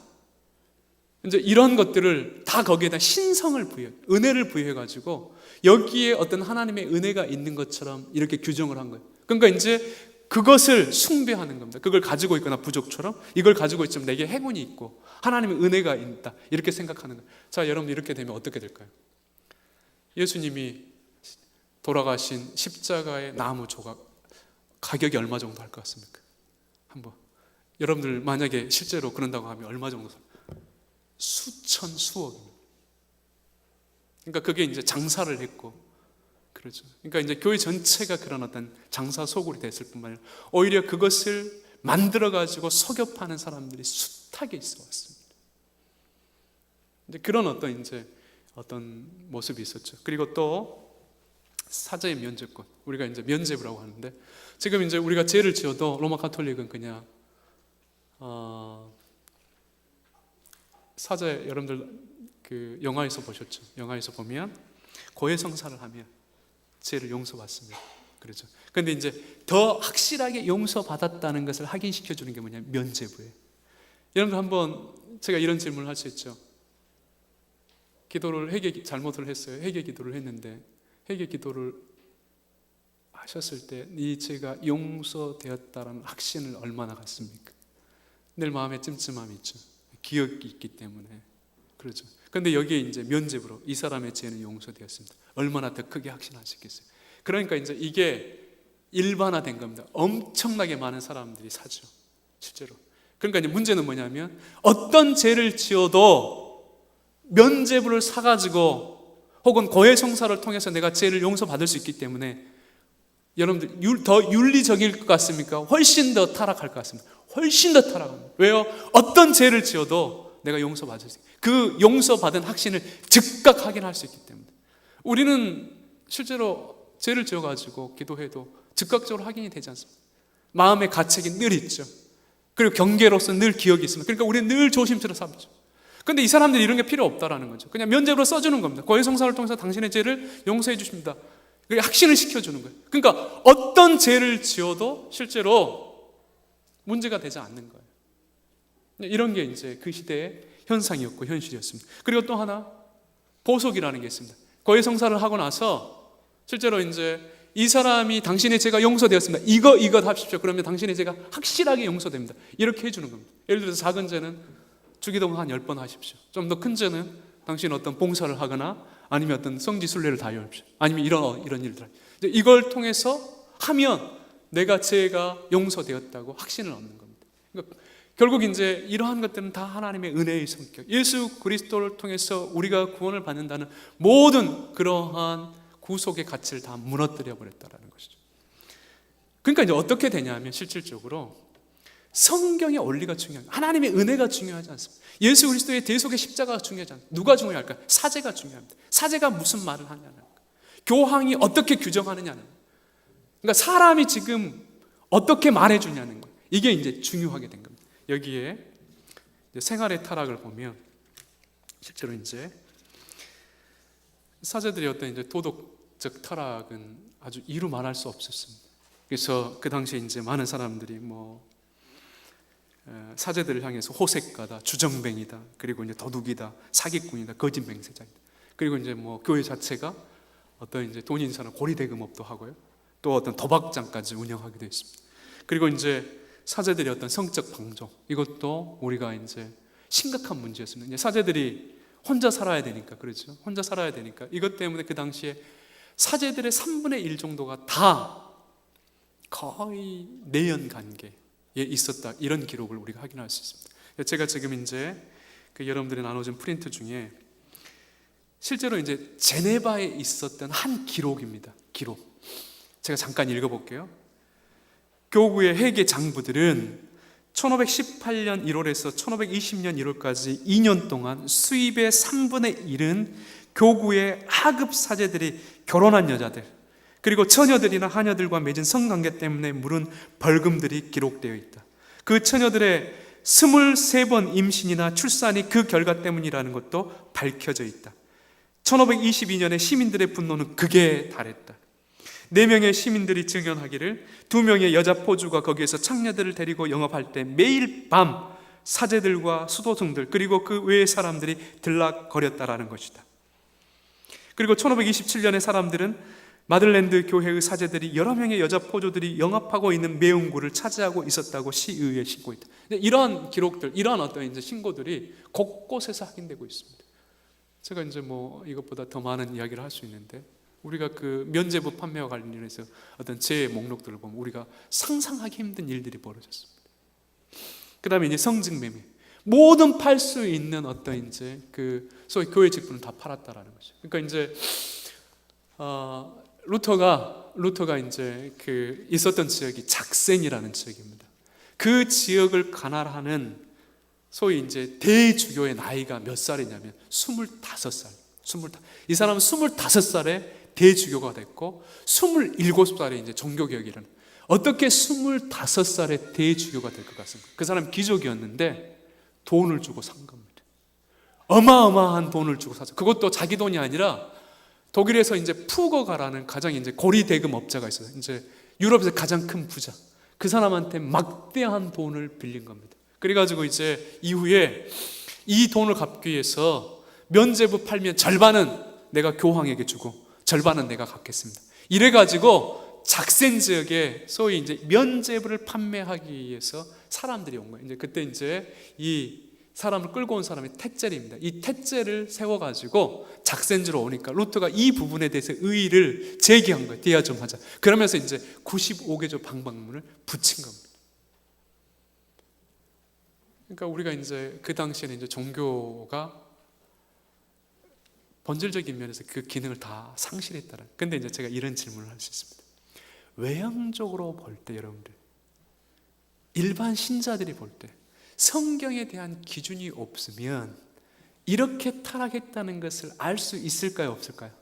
이제 이런 것들을 다 거기에다 신성을 부여, 은혜를 부여해가지고 여기에 어떤 하나님의 은혜가 있는 것처럼 이렇게 규정을 한 거예요. 그러니까 이제 그것을 숭배하는 겁니다. 그걸 가지고 있거나 부족처럼 이걸 가지고 있으면 내게 행운이 있고 하나님의 은혜가 있다, 이렇게 생각하는 거예요. 자, 여러분, 이렇게 되면 어떻게 될까요? 예수님이 돌아가신 십자가의 나무 조각 가격이 얼마 정도 할 것 같습니까? 한번 여러분들 만약에 실제로 그런다고 하면 얼마 정도? 수천, 수억입니다. 그러니까 그게 이제 장사를 했고, 그렇죠. 그러니까 이제 교회 전체가 그런 어떤 장사 소굴이 됐을 뿐만 아니라 오히려 그것을 만들어 가지고 속여 파는 사람들이 숱하게 있어 왔습니다. 이제 그런 어떤 모습이 있었죠. 그리고 또 사제의 면죄권, 우리가 이제 면죄부라고 하는데, 지금 이제 우리가 죄를 지어도 로마 가톨릭은 그냥 사제, 여러분들 그 영화에서 보셨죠? 영화에서 보면 고해성사를 하면 죄를 용서받습니다. 그렇죠. 그런데 이제 더 확실하게 용서받았다는 것을 확인시켜 주는 게 뭐냐면 면죄부예요. 여러분들 한번 제가 이런 질문을 할 수 있죠. 기도를 잘못을 했어요. 회개 기도를 했는데 회개 기도를 하셨을 때 네 죄가 용서되었다라는 확신을 얼마나 갖습니까? 늘 마음에 찜찜함이 있죠. 기억이 있기 때문에. 그렇죠. 그런데 여기에 이제 면죄부로 이 사람의 죄는 용서되었습니다. 얼마나 더 크게 확신하시겠어요? 그러니까 이제 이게 일반화된 겁니다. 엄청나게 많은 사람들이 사죠, 실제로. 그러니까 이제 문제는 뭐냐면 어떤 죄를 지어도 면죄부를 사가지고 혹은 고해성사를 통해서 내가 죄를 용서받을 수 있기 때문에 여러분들 더 윤리적일 것 같습니까? 훨씬 더 타락할 것 같습니다. 훨씬 더 타락합니다. 왜요? 어떤 죄를 지어도 내가 용서받을 수 있어요. 그 용서받은 확신을 즉각 확인할 수 있기 때문에. 우리는 실제로 죄를 지어가지고 기도해도 즉각적으로 확인이 되지 않습니다. 마음의 가책이 늘 있죠. 그리고 경계로서 늘 기억이 있습니다. 그러니까 우리는 늘 조심스러워 살죠. 그런데 이 사람들이 이런 게 필요 없다라는 거죠. 그냥 면죄부로 써주는 겁니다. 고해성사를 통해서 당신의 죄를 용서해 주십니다. 확신을 시켜주는 거예요. 그러니까 어떤 죄를 지어도 실제로 문제가 되지 않는 거예요. 이런 게 이제 그 시대의 현상이었고 현실이었습니다. 그리고 또 하나, 보석이라는 게 있습니다. 고해성사를 하고 나서 실제로 이제 이 사람이 당신의 죄가 용서되었습니다. 이거 합십시오. 그러면 당신의 죄가 확실하게 용서됩니다. 이렇게 해주는 겁니다. 예를 들어서 작은 죄는 주기도문 한 10번 하십시오. 좀 더 큰 죄는 당신 어떤 봉사를 하거나 아니면 어떤 성지순례를 다녀오십시오. 아니면 이런 일들. 이걸 통해서 하면 내가 죄가 용서되었다고 확신을 얻는 겁니다. 그러니까 결국 이제 이러한 것들은 다 하나님의 은혜의 성격, 예수 그리스도를 통해서 우리가 구원을 받는다는 모든 그러한 구속의 가치를 다 무너뜨려 버렸다라는 것이죠. 그러니까 이제 어떻게 되냐면 실질적으로 성경의 원리가 중요해요. 하나님의 은혜가 중요하지 않습니다. 예수 그리스도의 대속의 십자가가 중요하지 않습니다. 누가 중요할까요? 사제가 중요합니다. 사제가 무슨 말을 하냐는 거예요. 교황이 어떻게 규정하느냐는 거예요. 그러니까 사람이 지금 어떻게 말해주냐는 거예요. 이게 이제 중요하게 된 겁니다. 여기에 이제 생활의 타락을 보면 실제로 이제 사제들의 어떤 이제 도덕적 타락은 아주 이루 말할 수 없었습니다. 그래서 그 당시에 이제 많은 사람들이 사제들을 향해서 호색가다, 주정뱅이다, 그리고 이제 도둑이다, 사기꾼이다, 거짓 맹세자이다. 그리고 이제 교회 자체가 어떤 이제 돈 있는 사람 고리대금업도 하고요, 또 어떤 도박장까지 운영하기도 했습니다. 그리고 이제 사제들의 어떤 성적 방종, 이것도 우리가 이제 심각한 문제였습니다. 이제 사제들이 혼자 살아야 되니까, 그렇죠? 혼자 살아야 되니까 이것 때문에 그 당시에 사제들의 3분의 1 정도가 다 거의 내연 관계에 있었다, 이런 기록을 우리가 확인할 수 있습니다. 제가 지금 이제 여러분들이 나눠준 프린트 중에 실제로 이제 제네바에 있었던 한 기록입니다. 기록. 제가 잠깐 읽어볼게요. 교구의 회계 장부들은 1518년 1월에서 1520년 1월까지 2년 동안 수입의 3분의 1은 교구의 하급 사제들이 결혼한 여자들, 그리고 처녀들이나 하녀들과 맺은 성관계 때문에 물은 벌금들이 기록되어 있다. 그 처녀들의 23번 임신이나 출산이 그 결과 때문이라는 것도 밝혀져 있다. 1522년에 시민들의 분노는 극에 달했다. 4명의 시민들이 증언하기를 2명의 여자 포주가 거기에서 창녀들을 데리고 영업할 때 매일 밤 사제들과 수도승들 그리고 그 외의 사람들이 들락거렸다라는 것이다. 그리고 1527년에 사람들은 마들랜드 교회의 사제들이 여러 명의 여자 포주들이 영업하고 있는 매운구를 차지하고 있었다고 시의회에 신고했다. 이런 기록들, 이런 어떤 이제 신고들이 곳곳에서 확인되고 있습니다. 제가 이제 이것보다 더 많은 이야기를 할 수 있는데, 우리가 그 면제부 판매와 관련해서 어떤 제 목록들을 보면 우리가 상상하기 힘든 일들이 벌어졌습니다. 그 다음에 이제 성직매매, 모든 팔 수 있는 어떤 이제 소위 교회 직분을 다 팔았다라는 거죠. 그러니까 이제 루터가 이제 있었던 지역이 작센이라는 지역입니다. 그 지역을 관할하는 소위 이제 대주교의 나이가 몇 살이냐면 25살. 이 사람은 25살에 대주교가 됐고 27살에 이제 종교개혁이라는, 어떻게 25살에 대주교가 될 것 같습니까? 그 사람 기족이었는데 돈을 주고 산 겁니다. 어마어마한 돈을 주고 샀어요. 그것도 자기 돈이 아니라 독일에서 이제 푸거가라는 가장 이제 고리대금 업자가 있어요. 이제 유럽에서 가장 큰 부자. 그 사람한테 막대한 돈을 빌린 겁니다. 그래가지고 이제 이후에 이 돈을 갚기 위해서 면제부 팔면 절반은 내가 교황에게 주고 절반은 내가 갚겠습니다. 이래가지고 작센 지역에 소위 이제 면제부를 판매하기 위해서 사람들이 온 거예요. 이제 그때 이제 이 사람을 끌고 온 사람이 택젤입니다. 이 택젤을 세워가지고 작센지로 오니까 루터가 이 부분에 대해서 의의를 제기한 거예요. 대화 좀 하자. 그러면서 이제 95개조 방방문을 붙인 겁니다. 그러니까 우리가 이제 그 당시에는 이제 종교가 본질적인 면에서 그 기능을 다 상실했다는. 근데 이제 제가 이런 질문을 할 수 있습니다. 외형적으로 볼 때 여러분들, 일반 신자들이 볼 때 성경에 대한 기준이 없으면 이렇게 타락했다는 것을 알 수 있을까요, 없을까요?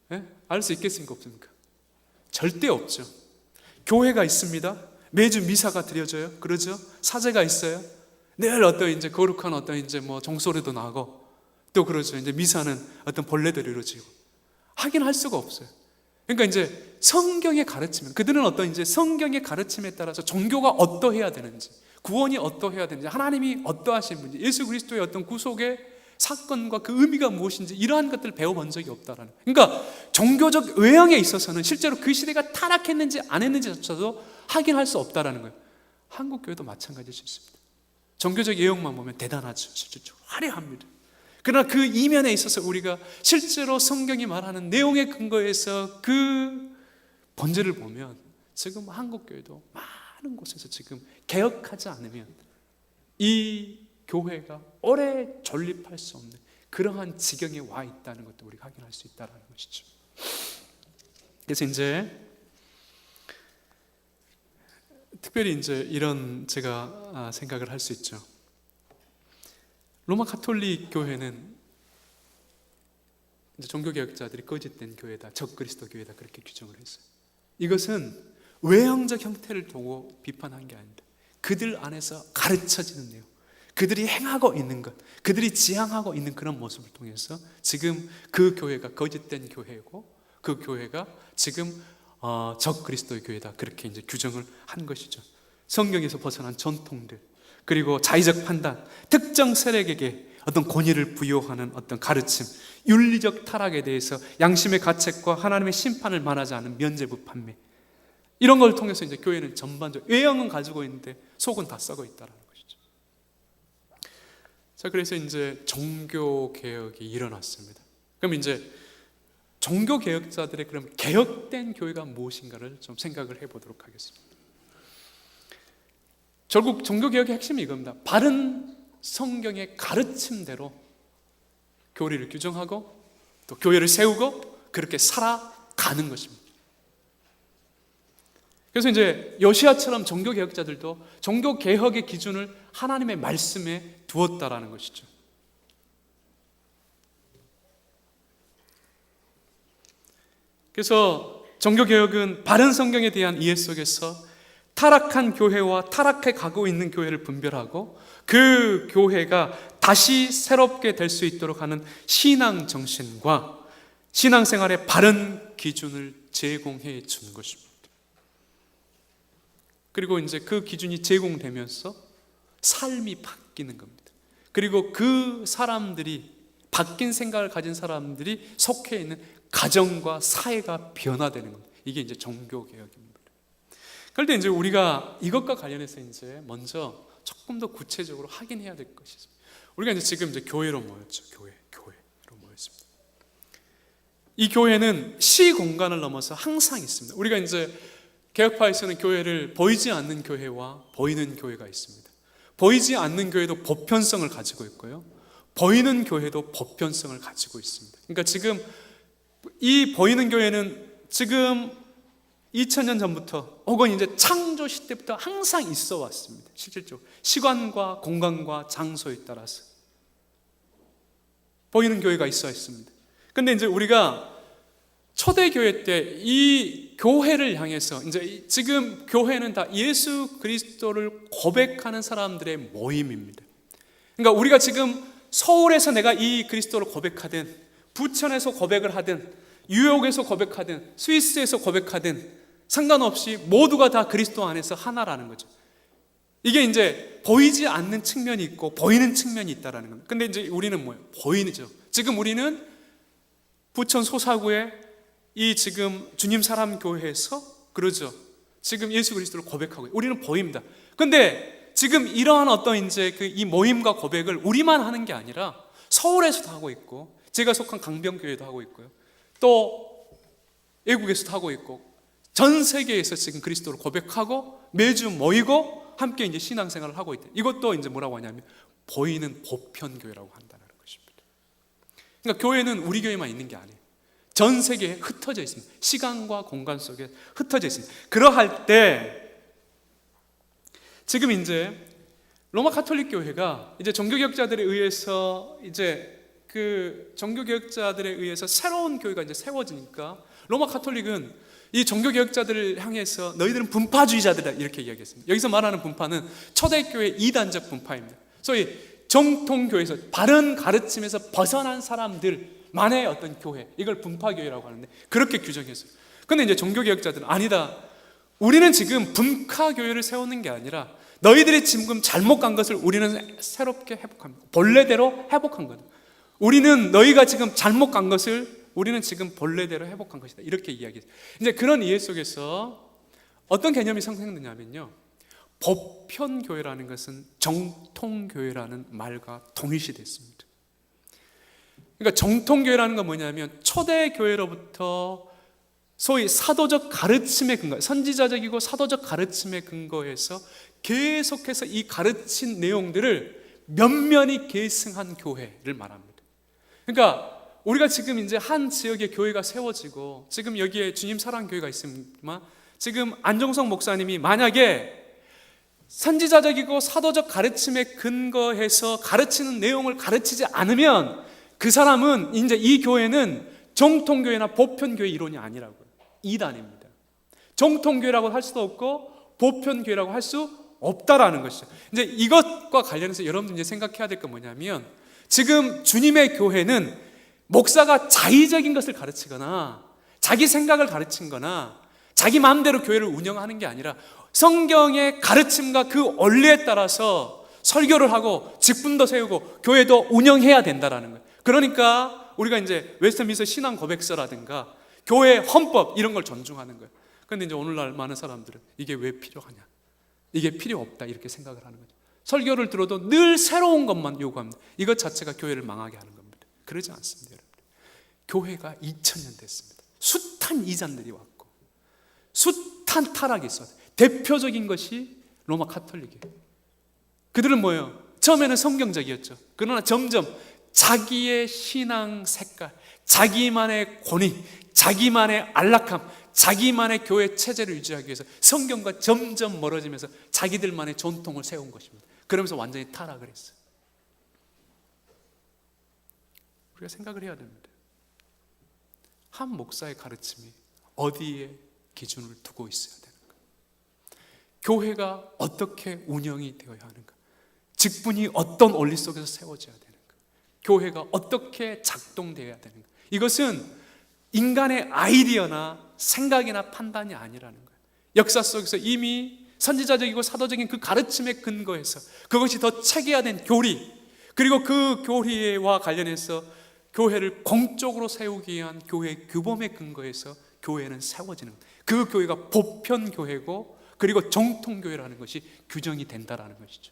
네? 알 수 있겠습니까, 없습니까? 절대 없죠. 교회가 있습니다. 매주 미사가 드려져요. 그러죠? 사제가 있어요. 늘 어떤 이제 거룩한 어떤 이제 종소리도 나고, 또 그러죠. 이제 미사는 어떤 본례대로 이루어지고, 확인할 수가 없어요. 그러니까 이제 성경의 가르침, 그들은 어떤 이제 성경의 가르침에 따라서 종교가 어떠해야 되는지, 구원이 어떠해야 되는지, 하나님이 어떠하신 분지, 예수 그리스도의 어떤 구속의 사건과 그 의미가 무엇인지 이러한 것들을 배워본 적이 없다라는 거예요. 그러니까 종교적 외형에 있어서는 실제로 그 시대가 타락했는지 안 했는지조차도 확인할 수 없다라는 거예요. 한국 교회도 마찬가지일 수 있습니다. 종교적 외형만 보면 대단하죠. 실제로 화려합니다. 그러나 그 이면에 있어서 우리가 실제로 성경이 말하는 내용에 근거해서 그 본질을 보면 지금 한국 교회도 많은 곳에서 지금 개혁하지 않으면 이 교회가 오래 존립할 수 없는 그러한 지경에 와 있다는 것도 우리가 확인할 수 있다는 것이죠. 그래서 이제 특별히 이제 이런 제가 생각을 할 수 있죠. 로마 가톨릭 교회는 이제 종교개혁자들이 거짓된 교회다, 적그리스도 교회다 그렇게 규정을 했어요. 이것은 외형적 형태를 두고 비판한 게 아닙니다. 그들 안에서 가르쳐지는 내용, 그들이 행하고 있는 것, 그들이 지향하고 있는 그런 모습을 통해서 지금 그 교회가 거짓된 교회고 그 교회가 지금 적그리스도의 교회다 그렇게 이제 규정을 한 것이죠. 성경에서 벗어난 전통들, 그리고 자의적 판단, 특정 세력에게 어떤 권위를 부여하는 어떤 가르침, 윤리적 타락에 대해서 양심의 가책과 하나님의 심판을 말하지 않은 면죄부 판매, 이런 걸 통해서 이제 교회는 전반적으로 외형은 가지고 있는데 속은 다 썩어 있다는 것이죠. 자, 그래서 이제 종교 개혁이 일어났습니다. 그럼 이제 종교 개혁자들의 그럼 개혁된 교회가 무엇인가를 좀 생각을 해보도록 하겠습니다. 결국 종교 개혁의 핵심이 이겁니다. 바른 성경의 가르침대로 교리를 규정하고 또 교회를 세우고 그렇게 살아가는 것입니다. 그래서 이제 요시야처럼 종교 개혁자들도 종교 개혁의 기준을 하나님의 말씀에 두었다라는 것이죠. 그래서 종교 개혁은 바른 성경에 대한 이해 속에서 타락한 교회와 타락해 가고 있는 교회를 분별하고 그 교회가 다시 새롭게 될 수 있도록 하는 신앙 정신과 신앙생활의 바른 기준을 제공해 주는 것입니다. 그리고 이제 그 기준이 제공되면서 삶이 바뀌는 겁니다. 그리고 그 사람들이, 바뀐 생각을 가진 사람들이 속해 있는 가정과 사회가 변화되는 겁니다. 이게 이제 종교개혁입니다. 그런데 이제 우리가 이것과 관련해서 이제 먼저 조금 더 구체적으로 확인해야 될 것이 있습니다. 우리가 이제 지금 이제 교회로 모였죠. 교회로 모였습니다. 이 교회는 시 공간을 넘어서 항상 있습니다. 우리가 이제 개혁파에서는 교회를 보이지 않는 교회와 보이는 교회가 있습니다. 보이지 않는 교회도 보편성을 가지고 있고요, 보이는 교회도 보편성을 가지고 있습니다. 그러니까 지금 이 보이는 교회는 지금 2000년 전부터 혹은 이제 창조 시대부터 항상 있어 왔습니다. 실질적으로 시간과 공간과 장소에 따라서 보이는 교회가 있어 있습니다. 근데 이제 우리가 초대교회 때 이 교회를 향해서 이제 지금 교회는 다 예수 그리스도를 고백하는 사람들의 모임입니다. 그러니까 우리가 지금 서울에서 내가 이 그리스도를 고백하든, 부천에서 고백을 하든, 뉴욕에서 고백하든, 스위스에서 고백하든 상관없이 모두가 다 그리스도 안에서 하나라는 거죠. 이게 이제 보이지 않는 측면이 있고 보이는 측면이 있다라는 겁니다. 근데 이제 우리는 뭐예요? 보이죠. 지금 우리는 부천 소사구에 이 지금 주님 사람 교회에서 그러죠. 지금 예수 그리스도를 고백하고 우리는 보입니다. 근데 지금 이러한 어떤 이제 그 이 모임과 고백을 우리만 하는 게 아니라 서울에서도 하고 있고, 제가 속한 강병교회도 하고 있고요, 또 외국에서도 하고 있고, 전 세계에서 지금 그리스도를 고백하고 매주 모이고 함께 이제 신앙생활을 하고 있다. 이것도 이제 뭐라고 하냐면 보이는 보편교회라고 한다는 것입니다. 그러니까 교회는 우리 교회만 있는 게 아니에요. 전 세계에 흩어져 있습니다. 시간과 공간 속에 흩어져 있습니다. 그러할 때 지금 이제 로마 가톨릭 교회가 이제 종교개혁자들에 의해서 이제 그 종교개혁자들에 의해서 새로운 교회가 이제 세워지니까 로마 가톨릭은 이 종교개혁자들을 향해서 너희들은 분파주의자들이다 이렇게 이야기했습니다. 여기서 말하는 분파는 초대교회 이단적 분파입니다. 소위 정통교회에서 바른 가르침에서 벗어난 사람들만의 어떤 교회, 이걸 분파교회라고 하는데 그렇게 규정했어요. 근데 이제 종교개혁자들은 아니다, 우리는 지금 분파교회를 세우는 게 아니라 너희들이 지금 잘못 간 것을 우리는 새롭게 회복합니다. 본래대로 회복한 거다. 우리는 너희가 지금 잘못 간 것을 우리는 지금 본래대로 회복한 것이다. 이렇게 이야기해요. 이제 그런 이해 속에서 어떤 개념이 상생되냐면요, 보편교회라는 것은 정통교회라는 말과 동일시 됐습니다. 그러니까 정통교회라는 건 뭐냐면 초대교회로부터 소위 사도적 가르침의 근거, 선지자적이고 사도적 가르침의 근거에서 계속해서 이 가르친 내용들을 면면히 계승한 교회를 말합니다. 그러니까 우리가 지금 이제 한 지역에 교회가 세워지고 지금 여기에 주님 사랑교회가 있지만 지금 안종석 목사님이 만약에 선지자적이고 사도적 가르침에 근거해서 가르치는 내용을 가르치지 않으면 그 사람은 이제 이 교회는 정통교회나 보편교회 이론이 아니라고요. 이단입니다. 정통교회라고 할 수도 없고 보편교회라고 할 수 없다라는 것이죠. 이제 이것과 관련해서 여러분들 이제 생각해야 될 건 뭐냐면 지금 주님의 교회는 목사가 자의적인 것을 가르치거나 자기 생각을 가르친거나 자기 마음대로 교회를 운영하는 게 아니라 성경의 가르침과 그 원리에 따라서 설교를 하고 직분도 세우고 교회도 운영해야 된다라는 거예요. 그러니까 우리가 이제 웨스트민스터 신앙 고백서라든가 교회 헌법 이런 걸 존중하는 거예요. 그런데 이제 오늘날 많은 사람들은 이게 왜 필요하냐, 이게 필요 없다 이렇게 생각을 하는 거죠. 설교를 들어도 늘 새로운 것만 요구합니다. 이것 자체가 교회를 망하게 하는 겁니다. 그러지 않습니다, 여러분. 교회가 2000년 됐습니다. 숱한 이단들이 왔고 숱한 타락이 있어요. 대표적인 것이 로마 카톨릭이에요. 그들은 뭐예요? 처음에는 성경적이었죠. 그러나 점점 자기의 신앙 색깔, 자기만의 권위, 자기만의 안락함, 자기만의 교회 체제를 유지하기 위해서 성경과 점점 멀어지면서 자기들만의 전통을 세운 것입니다. 그러면서 완전히 타락을 했어요. 우리가 생각을 해야 됩니다. 한 목사의 가르침이 어디에 기준을 두고 있어야 되는가? 교회가 어떻게 운영이 되어야 하는가? 직분이 어떤 원리 속에서 세워져야 되는가? 교회가 어떻게 작동되어야 되는가? 이것은 인간의 아이디어나 생각이나 판단이 아니라는 거예요. 역사 속에서 이미 선지자적이고 사도적인 그 가르침에 근거해서 그것이 더 체계화된 교리, 그리고 그 교리와 관련해서 교회를 공적으로 세우기 위한 교회 규범에 근거해서 교회는 세워지는 거예요. 그 교회가 보편교회고 그리고 정통교회라는 것이 규정이 된다라는 것이죠.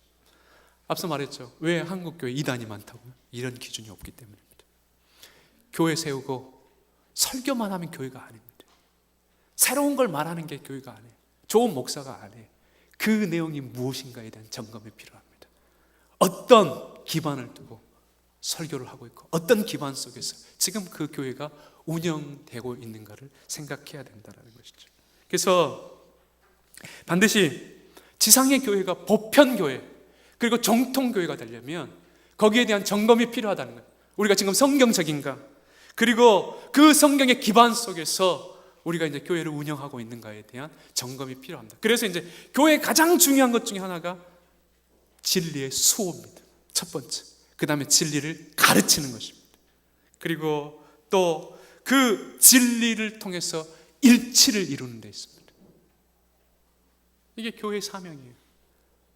앞서 말했죠. 왜 한국교회 이단이 많다고요? 이런 기준이 없기 때문입니다. 교회 세우고 설교만 하면 교회가 아닙니다. 새로운 걸 말하는 게 교회가 아니에요. 좋은 목사가 아니에요. 그 내용이 무엇인가에 대한 점검이 필요합니다. 어떤 기반을 두고 설교를 하고 있고 어떤 기반 속에서 지금 그 교회가 운영되고 있는가를 생각해야 된다는 것이죠. 그래서 반드시 지상의 교회가 보편교회 그리고 정통교회가 되려면 거기에 대한 점검이 필요하다는 거예요. 우리가 지금 성경적인가, 그리고 그 성경의 기반 속에서 우리가 이제 교회를 운영하고 있는가에 대한 점검이 필요합니다. 그래서 이제 교회의 가장 중요한 것 중에 하나가 진리의 수호입니다. 첫 번째. 그 다음에 진리를 가르치는 것입니다. 그리고 또 그 진리를 통해서 일치를 이루는 데 있습니다. 이게 교회의 사명이에요.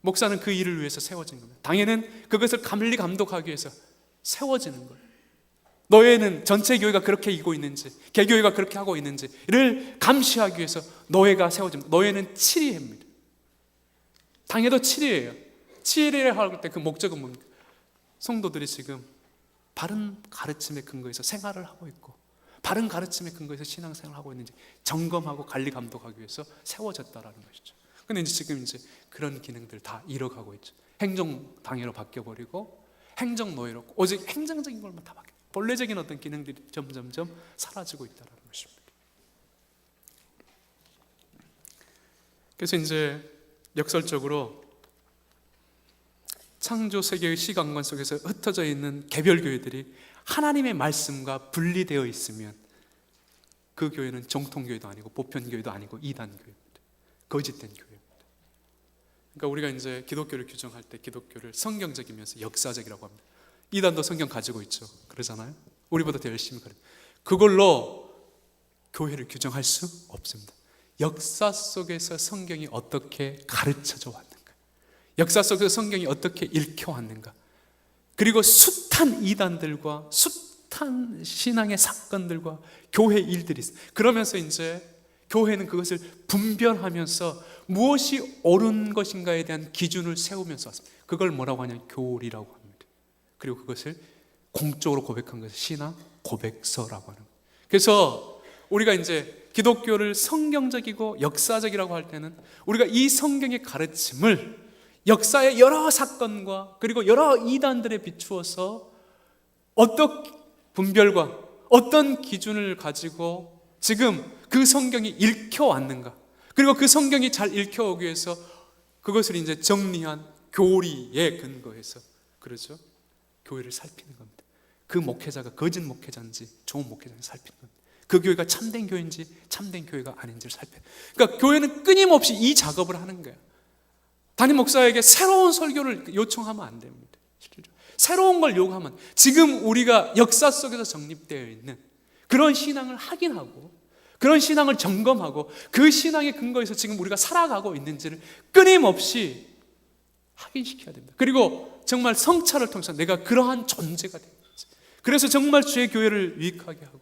목사는 그 일을 위해서 세워진 겁니다. 당회는 그것을 관리 감독하기 위해서 세워지는 거예요. 노예는 전체 교회가 그렇게 이고 있는지, 개교회가 그렇게 하고 있는지를 감시하기 위해서 노예가 세워집니다. 노예는 7위입니다. 당회도 7위예요. 7위를 할 때 그 목적은 뭡니까? 성도들이 지금 바른 가르침에 근거해서 생활을 하고 있고 바른 가르침에 근거해서 신앙생활을 하고 있는지 점검하고 관리 감독하기 위해서 세워졌다라는 것이죠. 근데 이제 지금 이제 그런 기능들 다 잃어가고 있죠. 행정당회로 바뀌어버리고 행정노예로 오직 행정적인 것만 다 바뀌어. 본래적인 어떤 기능들이 점점점 사라지고 있다는 것입니다. 그래서 이제 역설적으로 창조 세계의 시간관 속에서 흩어져 있는 개별 교회들이 하나님의 말씀과 분리되어 있으면 그 교회는 정통교회도 아니고 보편교회도 아니고 이단교회입니다. 거짓된 교회입니다. 그러니까 우리가 이제 기독교를 규정할 때 기독교를 성경적이면서 역사적이라고 합니다. 이단도 성경 가지고 있죠. 그러잖아요. 우리보다 더 열심히 가르쳐. 그걸로 교회를 규정할 수 없습니다. 역사 속에서 성경이 어떻게 가르쳐져 왔는가, 역사 속에서 성경이 어떻게 읽혀왔는가, 그리고 숱한 이단들과 숱한 신앙의 사건들과 교회 일들이 있어요. 그러면서 이제 교회는 그것을 분별하면서 무엇이 옳은 것인가에 대한 기준을 세우면서 왔습니다. 그걸 뭐라고 하냐? 교리라고 합니다. 그리고 그것을 공적으로 고백한 것을 신앙 고백서라고 하는 거예요. 그래서 우리가 이제 기독교를 성경적이고 역사적이라고 할 때는 우리가 이 성경의 가르침을 역사의 여러 사건과 그리고 여러 이단들에 비추어서 어떤 분별과 어떤 기준을 가지고 지금 그 성경이 읽혀왔는가, 그리고 그 성경이 잘 읽혀오기 위해서 그것을 이제 정리한 교리에 근거해서, 그렇죠? 교회를 살피는 겁니다. 그 목회자가 거짓 목회자인지 좋은 목회자인지 살피는 겁니다. 그 교회가 참된 교회인지 참된 교회가 아닌지를 살펴요. 그러니까 교회는 끊임없이 이 작업을 하는 거예요. 담임 목사에게 새로운 설교를 요청하면 안 됩니다. 새로운 걸 요구하면, 지금 우리가 역사 속에서 정립되어 있는 그런 신앙을 확인하고 그런 신앙을 점검하고 그 신앙의 근거에서 지금 우리가 살아가고 있는지를 끊임없이 확인시켜야 됩니다. 그리고 정말 성찰을 통해서 내가 그러한 존재가 되는 거지. 그래서 정말 주의 교회를 유익하게 하고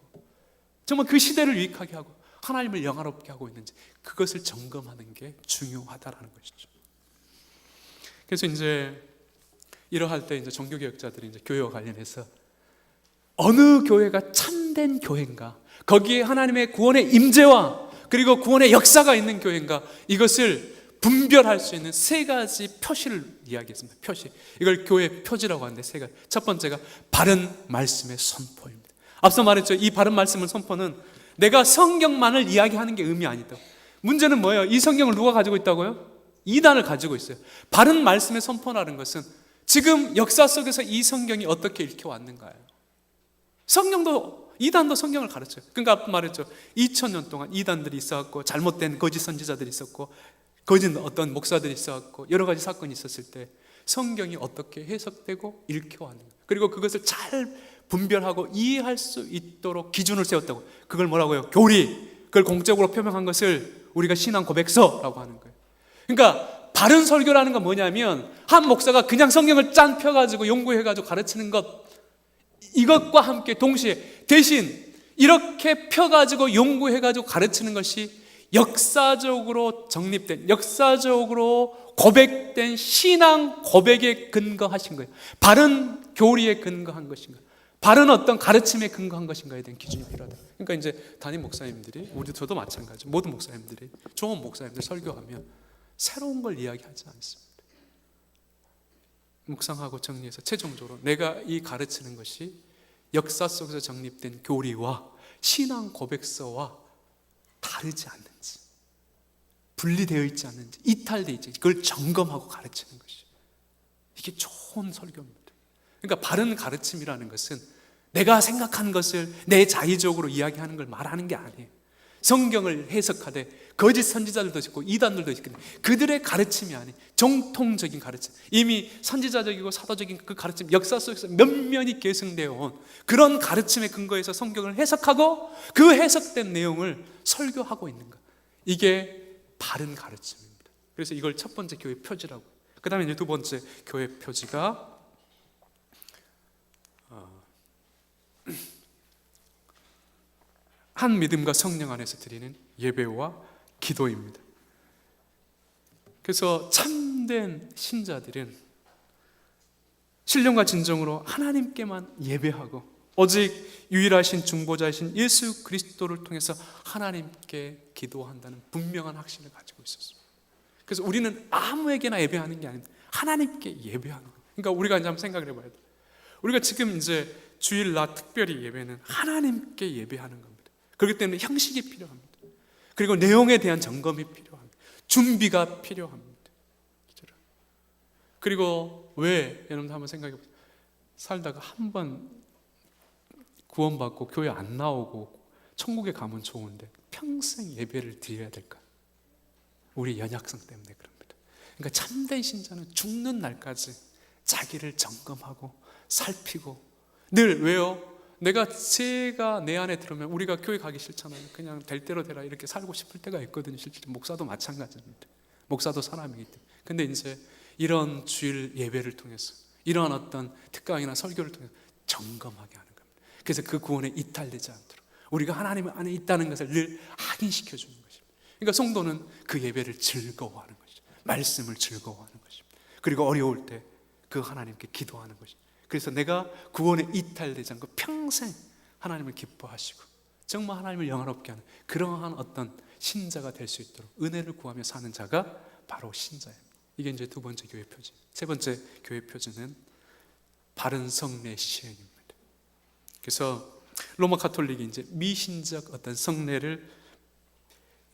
정말 그 시대를 유익하게 하고 하나님을 영화롭게 하고 있는지 그것을 점검하는 게 중요하다라는 것이죠. 그래서 이제 이러할 때 이제 종교개혁자들이 이제 교회와 관련해서 어느 교회가 참된 교회인가, 거기에 하나님의 구원의 임재와 그리고 구원의 역사가 있는 교회인가, 이것을 분별할 수 있는 세 가지 표시를 이야기했습니다. 표시. 이걸 교회 표지라고 하는데 세 가지. 첫 번째가 바른 말씀의 선포입니다. 앞서 말했죠. 이 바른 말씀의 선포는 내가 성경만을 이야기하는 게 의미 아니다. 문제는 뭐예요? 이 성경을 누가 가지고 있다고요? 이단을 가지고 있어요. 바른 말씀의 선포라는 것은 지금 역사 속에서 이 성경이 어떻게 읽혀왔는가요? 성경도, 이단도 성경을 가르쳐요. 그러니까 앞서 말했죠. 2000년 동안 이단들이 있어왔고 잘못된 거짓 선지자들이 있었고 거짓 어떤 목사들이 있어왔고 여러 가지 사건이 있었을 때 성경이 어떻게 해석되고 읽혀왔는가, 그리고 그것을 잘 분별하고 이해할 수 있도록 기준을 세웠다고. 그걸 뭐라고요? 교리. 그걸 공적으로 표명한 것을 우리가 신앙 고백서라고 하는 거예요. 그러니까 바른 설교라는 건 뭐냐면 한 목사가 그냥 성경을 짠 펴가지고 연구해가지고 가르치는 것, 이것과 함께 동시에 대신 이렇게 펴가지고 연구해가지고 가르치는 것이 역사적으로 정립된, 역사적으로 고백된 신앙 고백에 근거하신 거예요. 바른 교리에 근거한 것인가, 바른 어떤 가르침에 근거한 것인가에 대한 기준이 필요하다. 그러니까 이제 담임 목사님들이, 저도 마찬가지, 모든 목사님들이, 좋은 목사님들 설교하면 새로운 걸 이야기하지 않습니다. 묵상하고 정리해서 최종적으로 내가 이 가르치는 것이 역사 속에서 정립된 교리와 신앙 고백서와 다르지 않는지, 분리되어 있지 않는지, 이탈되어 있지 않는지, 그걸 점검하고 가르치는 것이, 이게 좋은 설교입니다. 그러니까 바른 가르침이라는 것은 내가 생각한 것을 내 자의적으로 이야기하는 걸 말하는 게 아니에요. 성경을 해석하되 거짓 선지자들도 있고 이단들도 있고 그들의 가르침이 아닌 정통적인 가르침, 이미 선지자적이고 사도적인 그 가르침, 역사 속에서 면면이 계승되어 온 그런 가르침에 근거해서 성경을 해석하고 그 해석된 내용을 설교하고 있는 것, 이게 바른 가르침입니다. 그래서 이걸 첫 번째 교회 표지라고. 그 다음에 이제 두 번째 교회 표지가 한 믿음과 성령 안에서 드리는 예배와 기도입니다. 그래서 참된 신자들은 신령과 진정으로 하나님께만 예배하고 오직 유일하신 중보자이신 예수 그리스도를 통해서 하나님께 기도한다는 분명한 확신을 가지고 있었습니다. 그래서 우리는 아무에게나 예배하는 게 아닙니다. 하나님께 예배하는 거예요. 그러니까 우리가 이제 한번 생각을 해봐야 돼요. 우리가 지금 이제 주일날 특별히 예배는 하나님께 예배하는 겁니다. 그렇기 때문에 형식이 필요합니다. 그리고 내용에 대한 점검이 필요합니다. 준비가 필요합니다. 그리고 왜, 여러분 한번 생각해 보세요. 살다가 한 번 구원받고 교회 안 나오고 천국에 가면 좋은데 평생 예배를 드려야 될까? 우리 연약성 때문에 그럽니다. 그러니까 참된 신자는 죽는 날까지 자기를 점검하고 살피고 늘, 왜요? 제가 내 안에 들으면 우리가 교회 가기 싫잖아요. 그냥 될 대로 되라 이렇게 살고 싶을 때가 있거든요. 실제로 목사도 마찬가지입니다. 목사도 사람이기 때문에. 근데 이제 이런 주일 예배를 통해서 이러한 어떤 특강이나 설교를 통해 점검하게 하는 겁니다. 그래서 그 구원에 이탈되지 않도록 우리가 하나님 안에 있다는 것을 늘 확인시켜 주는 것입니다. 그러니까 성도는 그 예배를 즐거워하는 것이죠. 말씀을 즐거워하는 것입니다. 그리고 어려울 때 그 하나님께 기도하는 것입니다. 그래서 내가 구원에 이탈되지 않고 평생 하나님을 기뻐하시고 정말 하나님을 영화롭게 하는 그러한 어떤 신자가 될 수 있도록 은혜를 구하며 사는 자가 바로 신자입니다. 이게 이제 두 번째 교회 표지. 세 번째 교회 표지는 바른 성례 시행입니다. 그래서 로마 가톨릭이 이제 미신적 어떤 성례를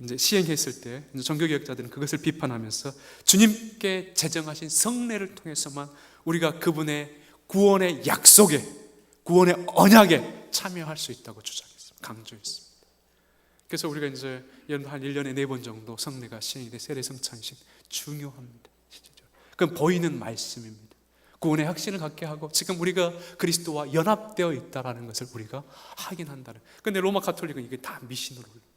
이제 시행했을 때 종교개혁자들은 그것을 비판하면서 주님께 제정하신 성례를 통해서만 우리가 그분의 구원의 약속에, 구원의 언약에 참여할 수 있다고 주장했습니다. 강조했습니다. 그래서 우리가 이제 한 1년에 4번 정도 성례가 시행이 돼 세례성찬식 중요합니다. 그건 보이는 말씀입니다. 구원의 확신을 갖게 하고 지금 우리가 그리스도와 연합되어 있다는 것을 우리가 확인한다는. 그런데 로마 가톨릭은 이게 다 미신으로 올려요.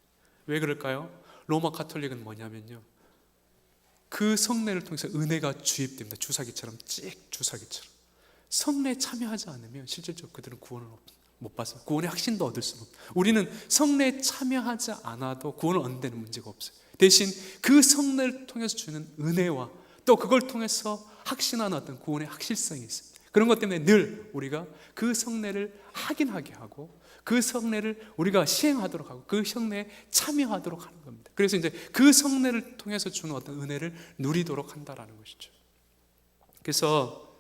왜 그럴까요? 로마 가톨릭은 뭐냐면요, 그 성례를 통해서 은혜가 주입됩니다. 주사기처럼, 주사기처럼. 성례에 참여하지 않으면 실질적으로 그들은 구원을 못 받아요. 구원의 확신도 얻을 수는 없어요. 우리는 성례에 참여하지 않아도 구원을 얻는 문제가 없어요. 대신 그 성례를 통해서 주는 은혜와 또 그걸 통해서 확신하는 어떤 구원의 확실성이 있습니다. 그런 것 때문에 늘 우리가 그 성례를 확인하게 하고 그 성례를 우리가 시행하도록 하고 그 성례에 참여하도록 하는 겁니다. 그래서 이제 그 성례를 통해서 주는 어떤 은혜를 누리도록 한다라는 것이죠. 그래서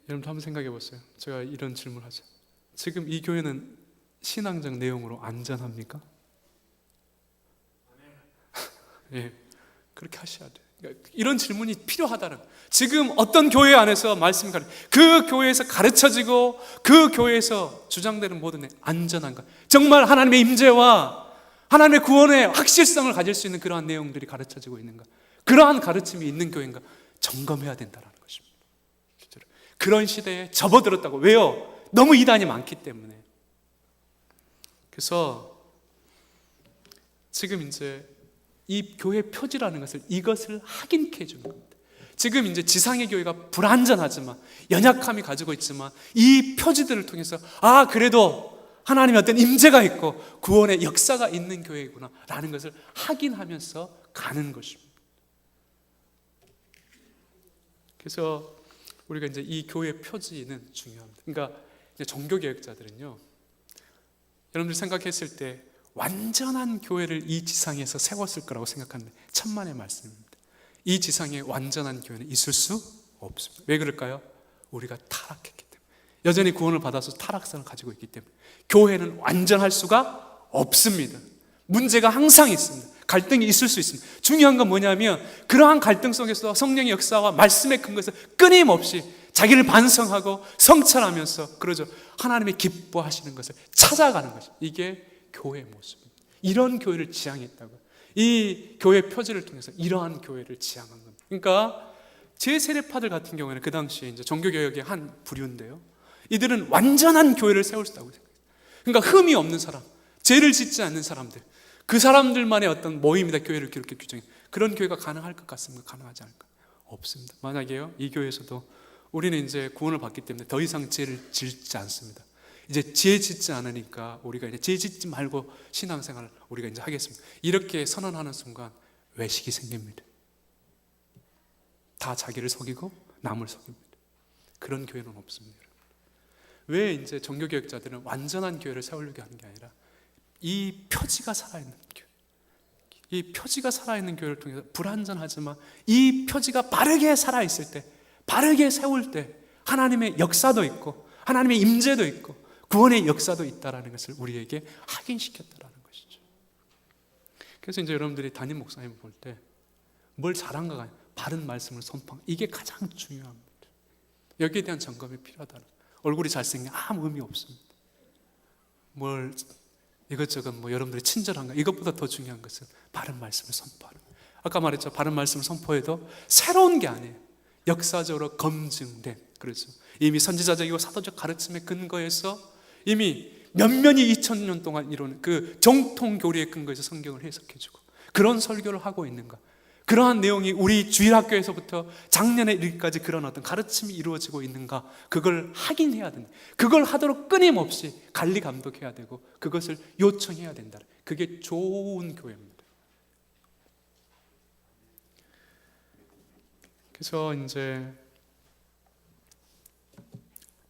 여러분도 한번 생각해 보세요. 제가 이런 질문을 하죠. 지금 이 교회는 신앙적 내용으로 안전합니까? 예, 그렇게 하셔야 돼요. 그러니까 이런 질문이 필요하다는 거예요. 지금 어떤 교회 안에서 말씀이 그 교회에서 가르쳐지고 그 교회에서 주장되는 모든 안전한가? 정말 하나님의 임재와 하나님의 구원의 확실성을 가질 수 있는 그러한 내용들이 가르쳐지고 있는가? 그러한 가르침이 있는 교회인가? 점검해야 된다는 것입니다. 실제로. 그런 시대에 접어들었다고. 왜요? 너무 이단이 많기 때문에. 그래서 지금 이제 이 교회 표지라는 것을 이것을 확인케 해주는 겁니다. 지금 이제 지상의 교회가 불안전하지만 연약함이 가지고 있지만 이 표지들을 통해서 그래도 하나님의 어떤 임재가 있고 구원의 역사가 있는 교회구나 라는 것을 확인하면서 가는 것입니다. 그래서 우리가 이제 이 교회 표지는 중요합니다. 그러니까 이제 종교개혁자들은요, 여러분들 생각했을 때 완전한 교회를 이 지상에서 세웠을 거라고 생각하는데 천만의 말씀입니다. 이 지상에 완전한 교회는 있을 수 없습니다. 왜 그럴까요? 우리가 타락했기 때문에, 여전히 구원을 받아서 타락성을 가지고 있기 때문에 교회는 완전할 수가 없습니다. 문제가 항상 있습니다. 갈등이 있을 수 있습니다. 중요한 건 뭐냐면 그러한 갈등 속에서 성령의 역사와 말씀의 근거에서 끊임없이 자기를 반성하고 성찰하면서 그러죠. 하나님의 기뻐하시는 것을 찾아가는 것입니다. 이게 교회의 모습입니다. 이런 교회를 지향했다고. 이 교회 표지를 통해서 이러한 교회를 지향한 겁니다. 그러니까 제세례파들 같은 경우에는 그 당시에 이제 종교개혁의 한 부류인데요, 이들은 완전한 교회를 세울 수 있다고 생각해요. 그러니까 흠이 없는 사람, 죄를 짓지 않는 사람들, 그 사람들만의 어떤 모임이다, 교회를 그렇게 규정해. 그런 교회가 가능할 것 같습니까? 가능하지 않을까? 없습니다. 만약에요, 이 교회에서도 우리는 이제 구원을 받기 때문에 더 이상 죄를 짓지 않습니다. 이제 죄 짓지 않으니까 우리가 이제 죄 짓지 말고 신앙생활을 우리가 이제 하겠습니다. 이렇게 선언하는 순간 외식이 생깁니다. 다 자기를 속이고 남을 속입니다. 그런 교회는 없습니다. 왜 이제 종교개혁자들은 완전한 교회를 세우려고 하는 게 아니라 이 표지가 살아있는 교회, 이 표지가 살아있는 교회를 통해서 불완전하지만 이 표지가 바르게 살아있을 때, 바르게 세울 때 하나님의 역사도 있고 하나님의 임재도 있고 구원의 역사도 있다는 것을 우리에게 확인시켰다는 것이죠. 그래서 이제 여러분들이 담임 목사님을 볼 때 뭘 잘한가가 아니라 바른 말씀을 선포하는, 이게 가장 중요합니다. 여기에 대한 점검이 필요하다는. 얼굴이 잘생긴 아무 의미 없습니다. 뭘 이것저것 여러분들이 친절한가, 이것보다 더 중요한 것은 바른 말씀을 선포하는. 아까 말했죠. 바른 말씀을 선포해도 새로운 게 아니에요. 역사적으로 검증된, 그렇죠. 이미 선지자적이고 사도적 가르침에 근거해서 이미 몇몇이 2000년 동안 이루는 그 정통 교리에 근거해서 성경을 해석해주고 그런 설교를 하고 있는가, 그러한 내용이 우리 주일학교에서부터 작년에 이르기까지 그런 어떤 가르침이 이루어지고 있는가, 그걸 확인해야 된다. 그걸 하도록 끊임없이 관리 감독해야 되고 그것을 요청해야 된다. 그게 좋은 교회입니다. 그래서 이제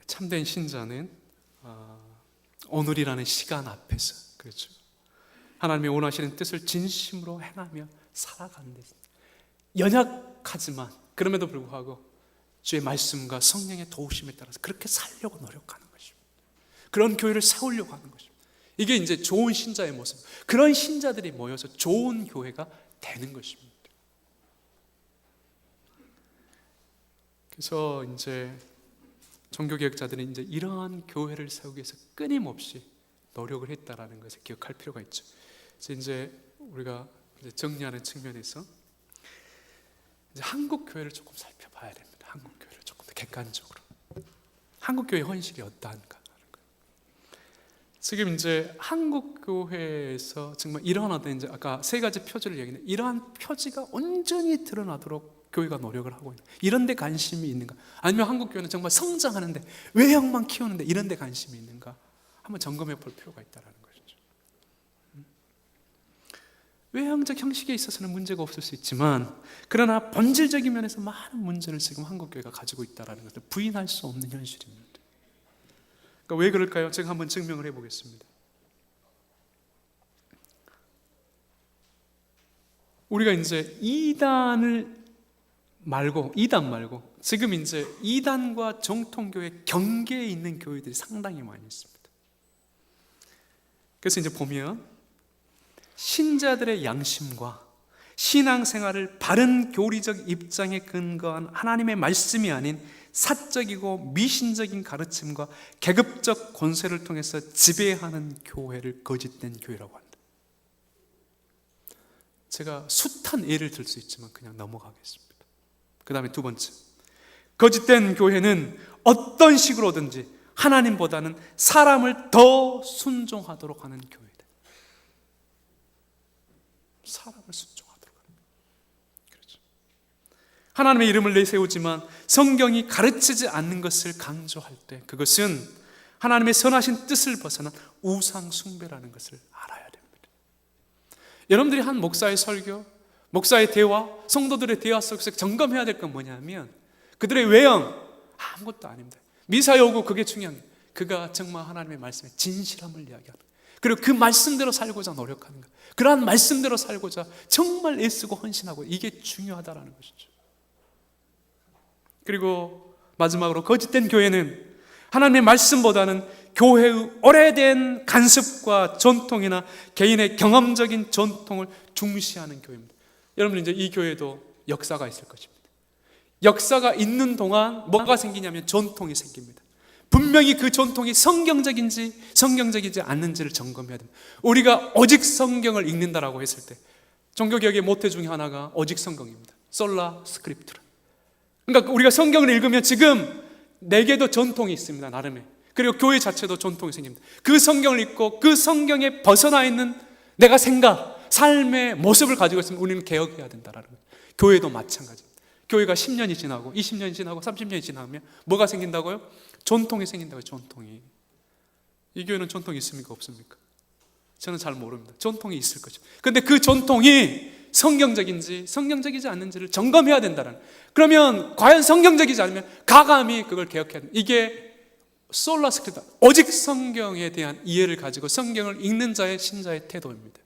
참된 신자는 오늘이라는 시간 앞에서, 그렇죠, 하나님의 원하시는 뜻을 진심으로 행하며 살아가는 데, 연약하지만 그럼에도 불구하고 주의 말씀과 성령의 도우심에 따라서 그렇게 살려고 노력하는 것입니다. 그런 교회를 세우려고 하는 것입니다. 이게 이제 좋은 신자의 모습, 그런 신자들이 모여서 좋은 교회가 되는 것입니다. 그래서 이제 종교개혁자들은 이제 이러한 교회를 세우기 위해서 끊임없이 노력을 했다라는 것을 기억할 필요가 있죠. 그래서 이제 우리가 이제 정리하는 측면에서 이제 한국 교회를 조금 살펴봐야 됩니다. 한국 교회를 조금 더 객관적으로, 한국 교회 헌실이 어떠한가 하는 거. 지금 이제 한국 교회에서 정말 이러한 어떤 이제 아까 세 가지 표지를 얘기했는데, 이러한 표지가 온전히 드러나도록 교회가 노력을 하고 있는, 이런 데 관심이 있는가? 아니면 한국 교회는 정말 성장하는데, 외형만 키우는데 이런 데 관심이 있는가? 한번 점검해 볼 필요가 있다는 것이죠. 외형적 형식에 있어서는 문제가 없을 수 있지만, 그러나 본질적인 면에서 많은 문제를 지금 한국 교회가 가지고 있다는 것을 부인할 수 없는 현실입니다. 그러니까 왜 그럴까요? 제가 한번 증명을 해보겠습니다. 우리가 이제 이단 말고 지금 이제 이단과 정통교회 경계에 있는 교회들이 상당히 많이 있습니다. 그래서 이제 보면 신자들의 양심과 신앙생활을 바른 교리적 입장에 근거한 하나님의 말씀이 아닌 사적이고 미신적인 가르침과 계급적 권세를 통해서 지배하는 교회를 거짓된 교회라고 한다. 제가 숱한 예를 들 수 있지만 그냥 넘어가겠습니다. 그 다음에 두 번째, 거짓된 교회는 어떤 식으로든지 하나님보다는 사람을 더 순종하도록 하는 교회다. 사람을 순종하도록 하는 교회. 그렇죠. 하나님의 이름을 내세우지만 성경이 가르치지 않는 것을 강조할 때, 그것은 하나님의 선하신 뜻을 벗어난 우상 숭배라는 것을 알아야 됩니다. 여러분들이 한 목사의 설교, 목사의 대화, 성도들의 대화 속에서 점검해야 될 건 뭐냐면 그들의 외형, 아무것도 아닙니다. 미사에 오고 그게 중요한 거예요. 그가 정말 하나님의 말씀에 진실함을 이야기하는 거예요. 그리고 그 말씀대로 살고자 노력하는 거예요. 그러한 말씀대로 살고자 정말 애쓰고 헌신하고, 이게 중요하다는 것이죠. 그리고 마지막으로, 거짓된 교회는 하나님의 말씀보다는 교회의 오래된 간습과 전통이나 개인의 경험적인 전통을 중시하는 교회입니다. 여러분, 이제 이 교회도 역사가 있을 것입니다. 역사가 있는 동안 뭐가 생기냐면 전통이 생깁니다. 분명히 그 전통이 성경적인지 성경적이지 않는지를 점검해야 됩니다. 우리가 오직 성경을 읽는다라고 했을 때 종교개혁의 모태 중에 하나가 오직 성경입니다. 솔라 스크립투라. 그러니까 우리가 성경을 읽으면 지금 내게도 전통이 있습니다, 나름의. 그리고 교회 자체도 전통이 생깁니다. 그 성경을 읽고 그 성경에 벗어나 있는 내가 생각, 삶의 모습을 가지고 있으면 우리는 개혁해야 된다라는 거예요. 교회도 마찬가지입니다. 교회가 10년이 지나고 20년이 지나고 30년이 지나면 뭐가 생긴다고요? 전통이 생긴다고요. 전통이. 이 교회는 전통이 있습니까? 없습니까? 저는 잘 모릅니다. 전통이 있을 거죠. 그런데 그 전통이 성경적인지 성경적이지 않는지를 점검해야 된다는. 그러면 과연 성경적이지 않으면 가감히 그걸 개혁해야 된다. 이게 솔라 스크립트, 오직 성경에 대한 이해를 가지고 성경을 읽는 자의 신자의 태도입니다.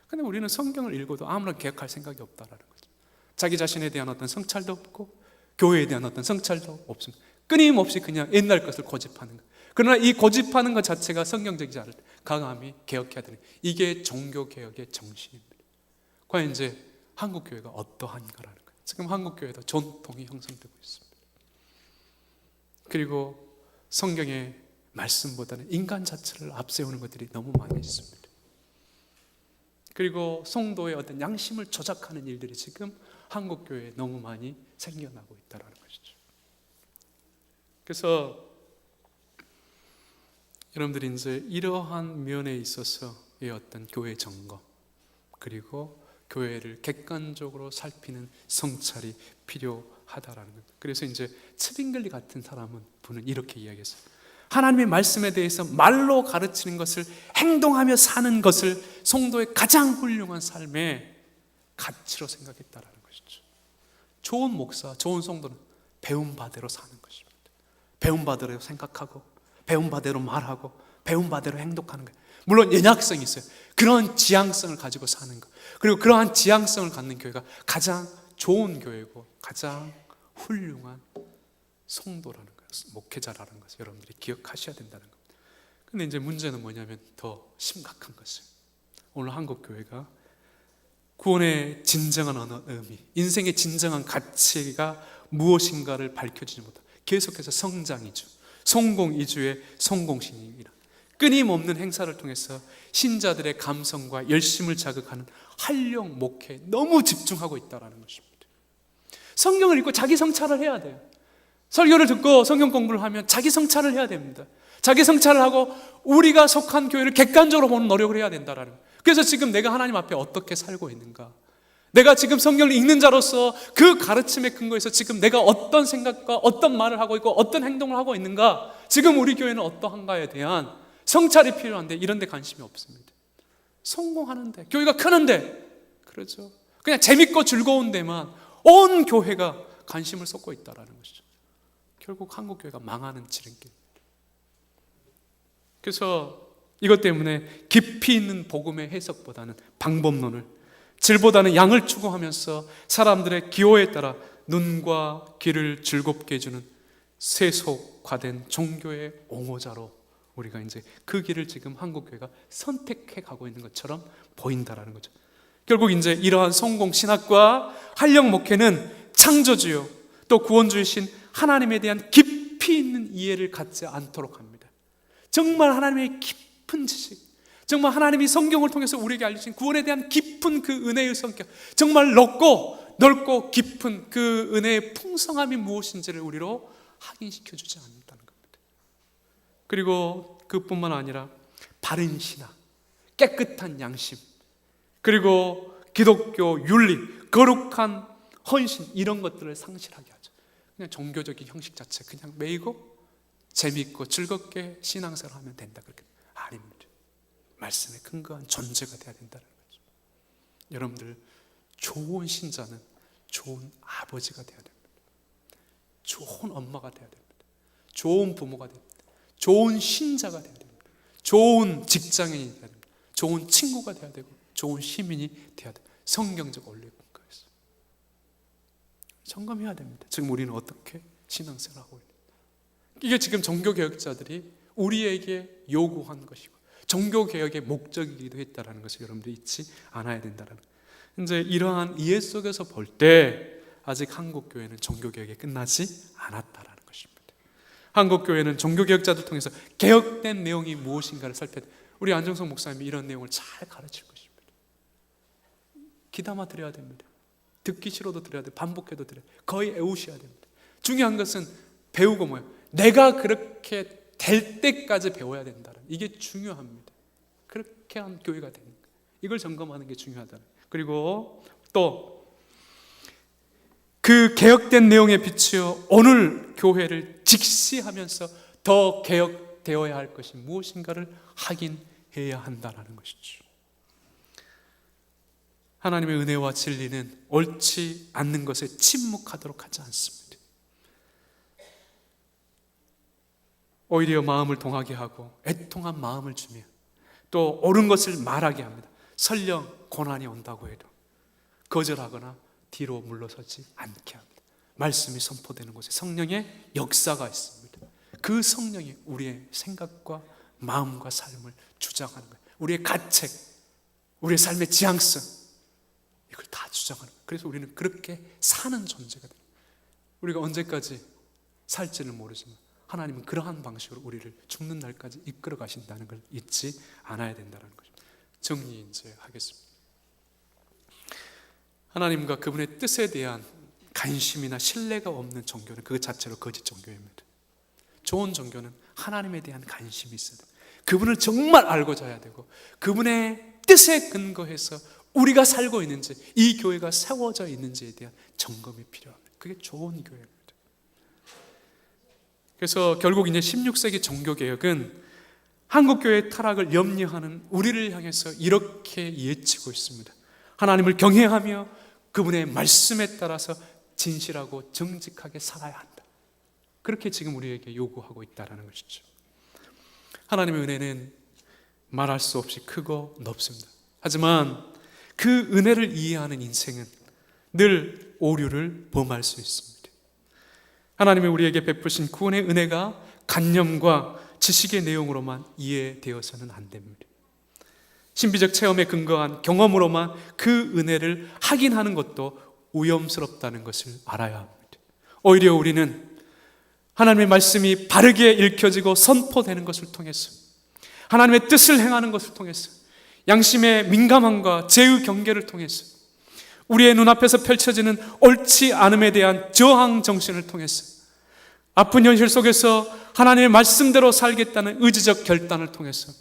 그런데 우리는 성경을 읽어도 아무런 개혁할 생각이 없다라는 거죠. 자기 자신에 대한 어떤 성찰도 없고 교회에 대한 어떤 성찰도 없습니다. 끊임없이 그냥 옛날 것을 고집하는 것. 그러나 이 고집하는 것 자체가 성경적이지 않을 때 강함이 개혁해야 되는, 이게 종교개혁의 정신입니다. 과연 이제 한국교회가 어떠한가라는 거예요. 지금 한국교회도 전통이 형성되고 있습니다. 그리고 성경의 말씀보다는 인간 자체를 앞세우는 것들이 너무 많이 있습니다. 그리고 성도의 어떤 양심을 조작하는 일들이 지금 한국교회에 너무 많이 생겨나고 있다는 것이죠. 그래서 여러분들이 이제 이러한 면에 있어서의 어떤 교회 점검, 그리고 교회를 객관적으로 살피는 성찰이 필요하다라는 거예요. 그래서 이제 츠빙글리 같은 분은 이렇게 이야기했어요. 하나님의 말씀에 대해서 말로 가르치는 것을 행동하며 사는 것을 성도의 가장 훌륭한 삶의 가치로 생각했다라는 것이죠. 좋은 목사, 좋은 성도는 배운 바대로 사는 것입니다. 배운 바대로 생각하고 배운 바대로 말하고 배운 바대로 행동하는 거예요. 물론 연약성이 있어요. 그런 지향성을 가지고 사는 것, 그리고 그러한 지향성을 갖는 교회가 가장 좋은 교회고 가장 훌륭한 성도라는 것, 목회자라는 것을 여러분들이 기억하셔야 된다는 겁니다. 근데 이제 문제는 뭐냐면 더 심각한 것은 오늘 한국 교회가 구원의 진정한 의미, 인생의 진정한 가치가 무엇인가를 밝혀주지 못하고 계속해서 성장 이주, 성공 이주의 성공신이라 끊임없는 행사를 통해서 신자들의 감성과 열심을 자극하는 활력 목회에 너무 집중하고 있다는 것입니다. 성경을 읽고 자기 성찰을 해야 돼요. 설교를 듣고 성경 공부를 하면 자기 성찰을 해야 됩니다. 자기 성찰을 하고 우리가 속한 교회를 객관적으로 보는 노력을 해야 된다는 거예요. 그래서 지금 내가 하나님 앞에 어떻게 살고 있는가, 내가 지금 성경을 읽는 자로서 그 가르침에 근거해서 지금 내가 어떤 생각과 어떤 말을 하고 있고 어떤 행동을 하고 있는가, 지금 우리 교회는 어떠한가에 대한 성찰이 필요한데 이런 데 관심이 없습니다. 성공하는데, 교회가 크는데, 그렇죠, 그냥 재밌고 즐거운 데만 온 교회가 관심을 쏟고 있다는 것이죠. 결국 한국 교회가 망하는 지름길입니다. 그래서 이것 때문에 깊이 있는 복음의 해석보다는 방법론을, 질보다는 양을 추구하면서 사람들의 기호에 따라 눈과 귀를 즐겁게 해주는 세속화된 종교의 옹호자로 우리가 이제 그 길을 지금 한국 교회가 선택해 가고 있는 것처럼 보인다라는 거죠. 결국 이제 이러한 성공 신학과 활력 목회는 창조주요 또 구원주이신 하나님에 대한 깊이 있는 이해를 갖지 않도록 합니다. 정말 하나님의 깊은 지식, 정말 하나님이 성경을 통해서 우리에게 알려주신 구원에 대한 깊은 그 은혜의 성격, 정말 넓고 깊은 그 은혜의 풍성함이 무엇인지를 우리로 확인시켜 주지 않는다는 겁니다. 그리고 그뿐만 아니라 바른 신학, 깨끗한 양심, 그리고 기독교 윤리, 거룩한 헌신, 이런 것들을 상실하게 하죠. 그냥 종교적인 형식 자체 그냥 매이고 재밌고 즐겁게 신앙생활을 하면 된다, 그렇게 아닙니다. 말씀에 근거한 존재가 돼야 된다는 거죠. 여러분들, 좋은 신자는 좋은 아버지가 돼야 됩니다. 좋은 엄마가 돼야 됩니다. 좋은 부모가 돼야 됩니다. 좋은 신자가 돼야 됩니다. 좋은 직장인이 돼야 됩니다. 좋은 친구가 돼야 되고 좋은 시민이 돼야 됩니다. 성경적 원리에 근거해서 점검해야 됩니다. 지금 우리는 어떻게 신앙생활하고 있는가. 이게 지금 종교개혁자들이 우리에게 요구한 것이고 종교개혁의 목적이기도 했다는 것을 여러분들이 잊지 않아야 된다는 거예요. 이제 이러한 이해 속에서 볼 때 아직 한국교회는 종교개혁이 끝나지 않았다는 것입니다. 한국교회는 종교개혁자들 통해서 개혁된 내용이 무엇인가를 살펴야 돼요. 우리 안정석 목사님이 이런 내용을 잘 가르칠 것입니다. 귀담아 드려야 됩니다. 듣기 싫어도 들어야 돼요. 반복해도 들어야 돼요. 거의 애우셔야 됩니다. 중요한 것은 배우고 뭐예요? 내가 그렇게 될 때까지 배워야 된다는, 이게 중요합니다. 그렇게 한 교회가 되는 거예요. 이걸 점검하는 게 중요하다. 그리고 또 그 개혁된 내용에 비추어 오늘 교회를 직시하면서 더 개혁되어야 할 것이 무엇인가를 확인해야 한다는 것이죠. 하나님의 은혜와 진리는 옳지 않는 것에 침묵하도록 하지 않습니다. 오히려 마음을 동하게 하고 애통한 마음을 주며 또 옳은 것을 말하게 합니다. 설령 고난이 온다고 해도 거절하거나 뒤로 물러서지 않게 합니다. 말씀이 선포되는 곳에 성령의 역사가 있습니다. 그 성령이 우리의 생각과 마음과 삶을 주장하는 거예요. 우리의 가책, 우리의 삶의 지향성, 이걸 다 주장하는 거예요. 그래서 우리는 그렇게 사는 존재가 돼요. 우리가 언제까지 살지는 모르지만 하나님은 그러한 방식으로 우리를 죽는 날까지 이끌어 가신다는 걸 잊지 않아야 된다는 거죠. 정리 이제 하겠습니다. 하나님과 그분의 뜻에 대한 관심이나 신뢰가 없는 종교는 그 자체로 거짓 종교입니다. 좋은 종교는 하나님에 대한 관심이 있어야 돼요. 그분을 정말 알고자 해야 되고 그분의 뜻에 근거해서 우리가 살고 있는지, 이 교회가 세워져 있는지에 대한 점검이 필요합니다. 그게 좋은 교회입니다. 그래서 결국 이제 16세기 종교개혁은 한국교회의 타락을 염려하는 우리를 향해서 이렇게 예치고 있습니다. 하나님을 경외하며 그분의 말씀에 따라서 진실하고 정직하게 살아야 한다. 그렇게 지금 우리에게 요구하고 있다는 것이죠. 하나님의 은혜는 말할 수 없이 크고 넓습니다. 하지만 그 은혜를 이해하는 인생은 늘 오류를 범할 수 있습니다. 하나님이 우리에게 베푸신 구원의 은혜가 관념과 지식의 내용으로만 이해되어서는 안 됩니다. 신비적 체험에 근거한 경험으로만 그 은혜를 확인하는 것도 위험스럽다는 것을 알아야 합니다. 오히려 우리는 하나님의 말씀이 바르게 읽혀지고 선포되는 것을 통해서, 하나님의 뜻을 행하는 것을 통해서, 양심의 민감함과 제의 경계를 통해서, 우리의 눈앞에서 펼쳐지는 옳지 않음에 대한 저항 정신을 통해서, 아픈 현실 속에서 하나님의 말씀대로 살겠다는 의지적 결단을 통해서,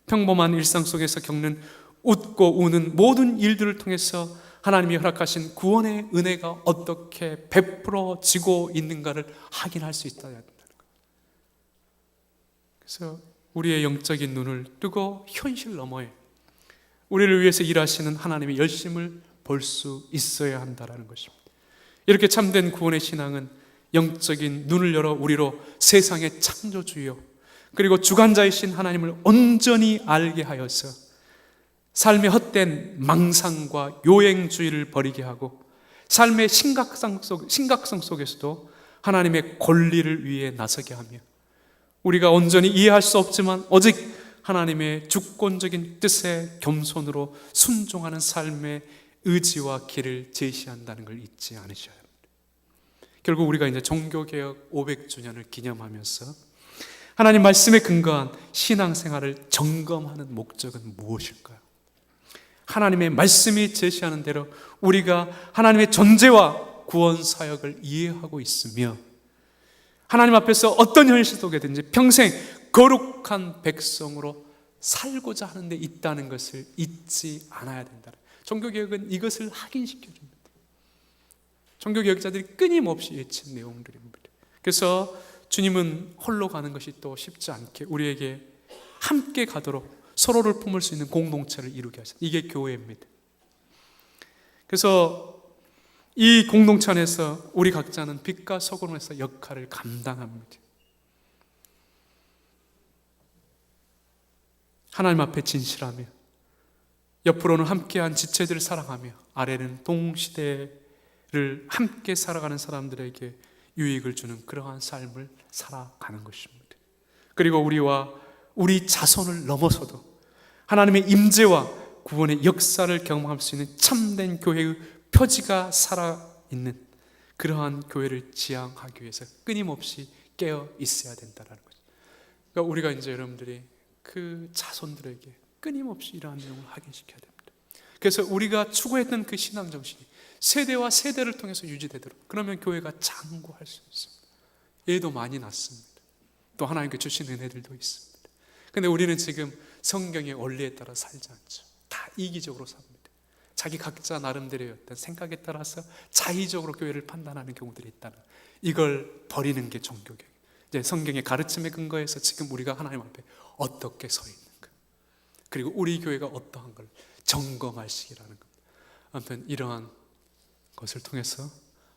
평범한 일상 속에서 겪는 웃고 우는 모든 일들을 통해서 하나님이 허락하신 구원의 은혜가 어떻게 베풀어지고 있는가를 확인할 수 있다는 거예요. 그래서 우리의 영적인 눈을 뜨고 현실 너머에 우리를 위해서 일하시는 하나님의 열심을 볼 수 있어야 한다는 것입니다. 이렇게 참된 구원의 신앙은 영적인 눈을 열어 우리로 세상의 창조주요 그리고 주관자이신 하나님을 온전히 알게 하여서 삶의 헛된 망상과 요행주의를 버리게 하고, 삶의 심각성 속에서도 하나님의 권리를 위해 나서게 하며, 우리가 온전히 이해할 수 없지만 오직 하나님의 주권적인 뜻에 겸손으로 순종하는 삶의 의지와 길을 제시한다는 걸 잊지 않으셔야 합니다. 결국 우리가 이제 종교개혁 500주년을 기념하면서 하나님 말씀에 근거한 신앙생활을 점검하는 목적은 무엇일까요? 하나님의 말씀이 제시하는 대로 우리가 하나님의 존재와 구원 사역을 이해하고 있으며, 하나님 앞에서 어떤 현실 속에든지 평생 거룩한 백성으로 살고자 하는 데 있다는 것을 잊지 않아야 된다. 종교개혁은 이것을 확인시켜 줍니다. 종교개혁자들이 끊임없이 외친 내용들입니다. 그래서 주님은 홀로 가는 것이 또 쉽지 않게 우리에게 함께 가도록 서로를 품을 수 있는 공동체를 이루게 하셨다. 이게 교회입니다. 그래서 이 공동체 안에서 우리 각자는 빛과 소금에서 역할을 감당합니다. 하나님 앞에 진실하며, 옆으로는 함께한 지체들을 사랑하며, 아래는 동시대를 함께 살아가는 사람들에게 유익을 주는 그러한 삶을 살아가는 것입니다. 그리고 우리 자손을 넘어서도 하나님의 임재와 구원의 역사를 경험할 수 있는 참된 교회의 표지가 살아있는 그러한 교회를 지향하기 위해서 끊임없이 깨어 있어야 된다는 거죠. 그러니까 우리가 이제 여러분들이 그 자손들에게 끊임없이 이러한 내용을 확인시켜야 됩니다. 그래서 우리가 추구했던 그 신앙 정신이 세대와 세대를 통해서 유지되도록, 그러면 교회가 장구할 수 있습니다. 예도 많이 났습니다. 또 하나님께 주신 은혜들도 있습니다. 근데 우리는 지금 성경의 원리에 따라 살지 않죠. 다 이기적으로 삽니다. 자기 각자 나름대로의 어떤 생각에 따라서 자의적으로 교회를 판단하는 경우들이 있다는, 이걸 버리는 게 종교개혁. 이제 성경의 가르침에 근거해서 지금 우리가 하나님 앞에 어떻게 서 있는가, 그리고 우리 교회가 어떠한 걸 점검할 시기라는 겁니다. 아무튼 이러한 것을 통해서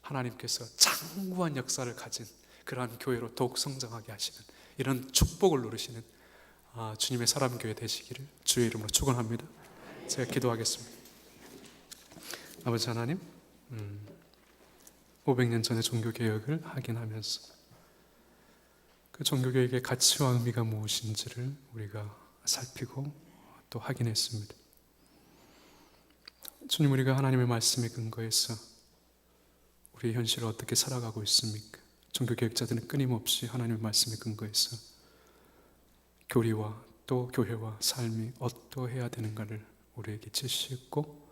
하나님께서 장구한 역사를 가진 그러한 교회로 더욱 성장하게 하시는 이런 축복을 누리시는 주님의 사람교회 되시기를 주의 이름으로 축원합니다. 제가 기도하겠습니다. 아버지 하나님, 500년 전의 종교개혁을 확인하면서 그 종교개혁의 가치와 의미가 무엇인지를 우리가 살피고 또 확인했습니다. 주님, 우리가 하나님의 말씀에 근거해서 우리의 현실을 어떻게 살아가고 있습니까? 종교개혁자들은 끊임없이 하나님의 말씀에 근거해서 교리와 또 교회와 삶이 어떠해야 되는가를 우리에게 제시했고,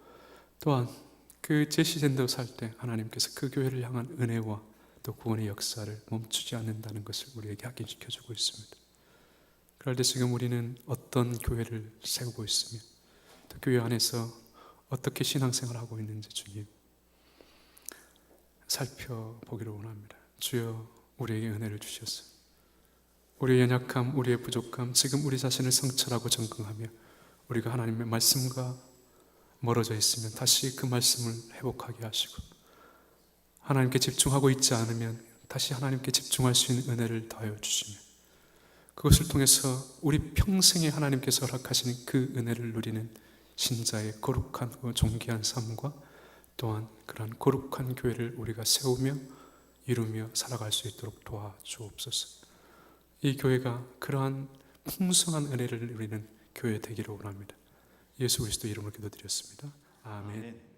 또한 그 제시된 대로 살 때 하나님께서 그 교회를 향한 은혜와 또 구원의 역사를 멈추지 않는다는 것을 우리에게 확인시켜주고 있습니다. 그럴 때 지금 우리는 어떤 교회를 세우고 있으며 또 교회 안에서 어떻게 신앙생활을 하고 있는지 주님 살펴보기를 원합니다. 주여, 우리에게 은혜를 주셔서 우리의 연약함, 우리의 부족함, 지금 우리 자신을 성찰하고 점검하며 우리가 하나님의 말씀과 멀어져 있으면 다시 그 말씀을 회복하게 하시고, 하나님께 집중하고 있지 않으면 다시 하나님께 집중할 수 있는 은혜를 더하여 주시며, 그것을 통해서 우리 평생에 하나님께서 허락하시는 그 은혜를 누리는 신자의 거룩한 존귀한 삶과 또한 그러한 거룩한 교회를 우리가 세우며 이루며 살아갈 수 있도록 도와주옵소서. 이 교회가 그러한 풍성한 은혜를 누리는 교회 되기를 원합니다. 예수 그리스도 이름으로 기도드렸습니다. 아멘.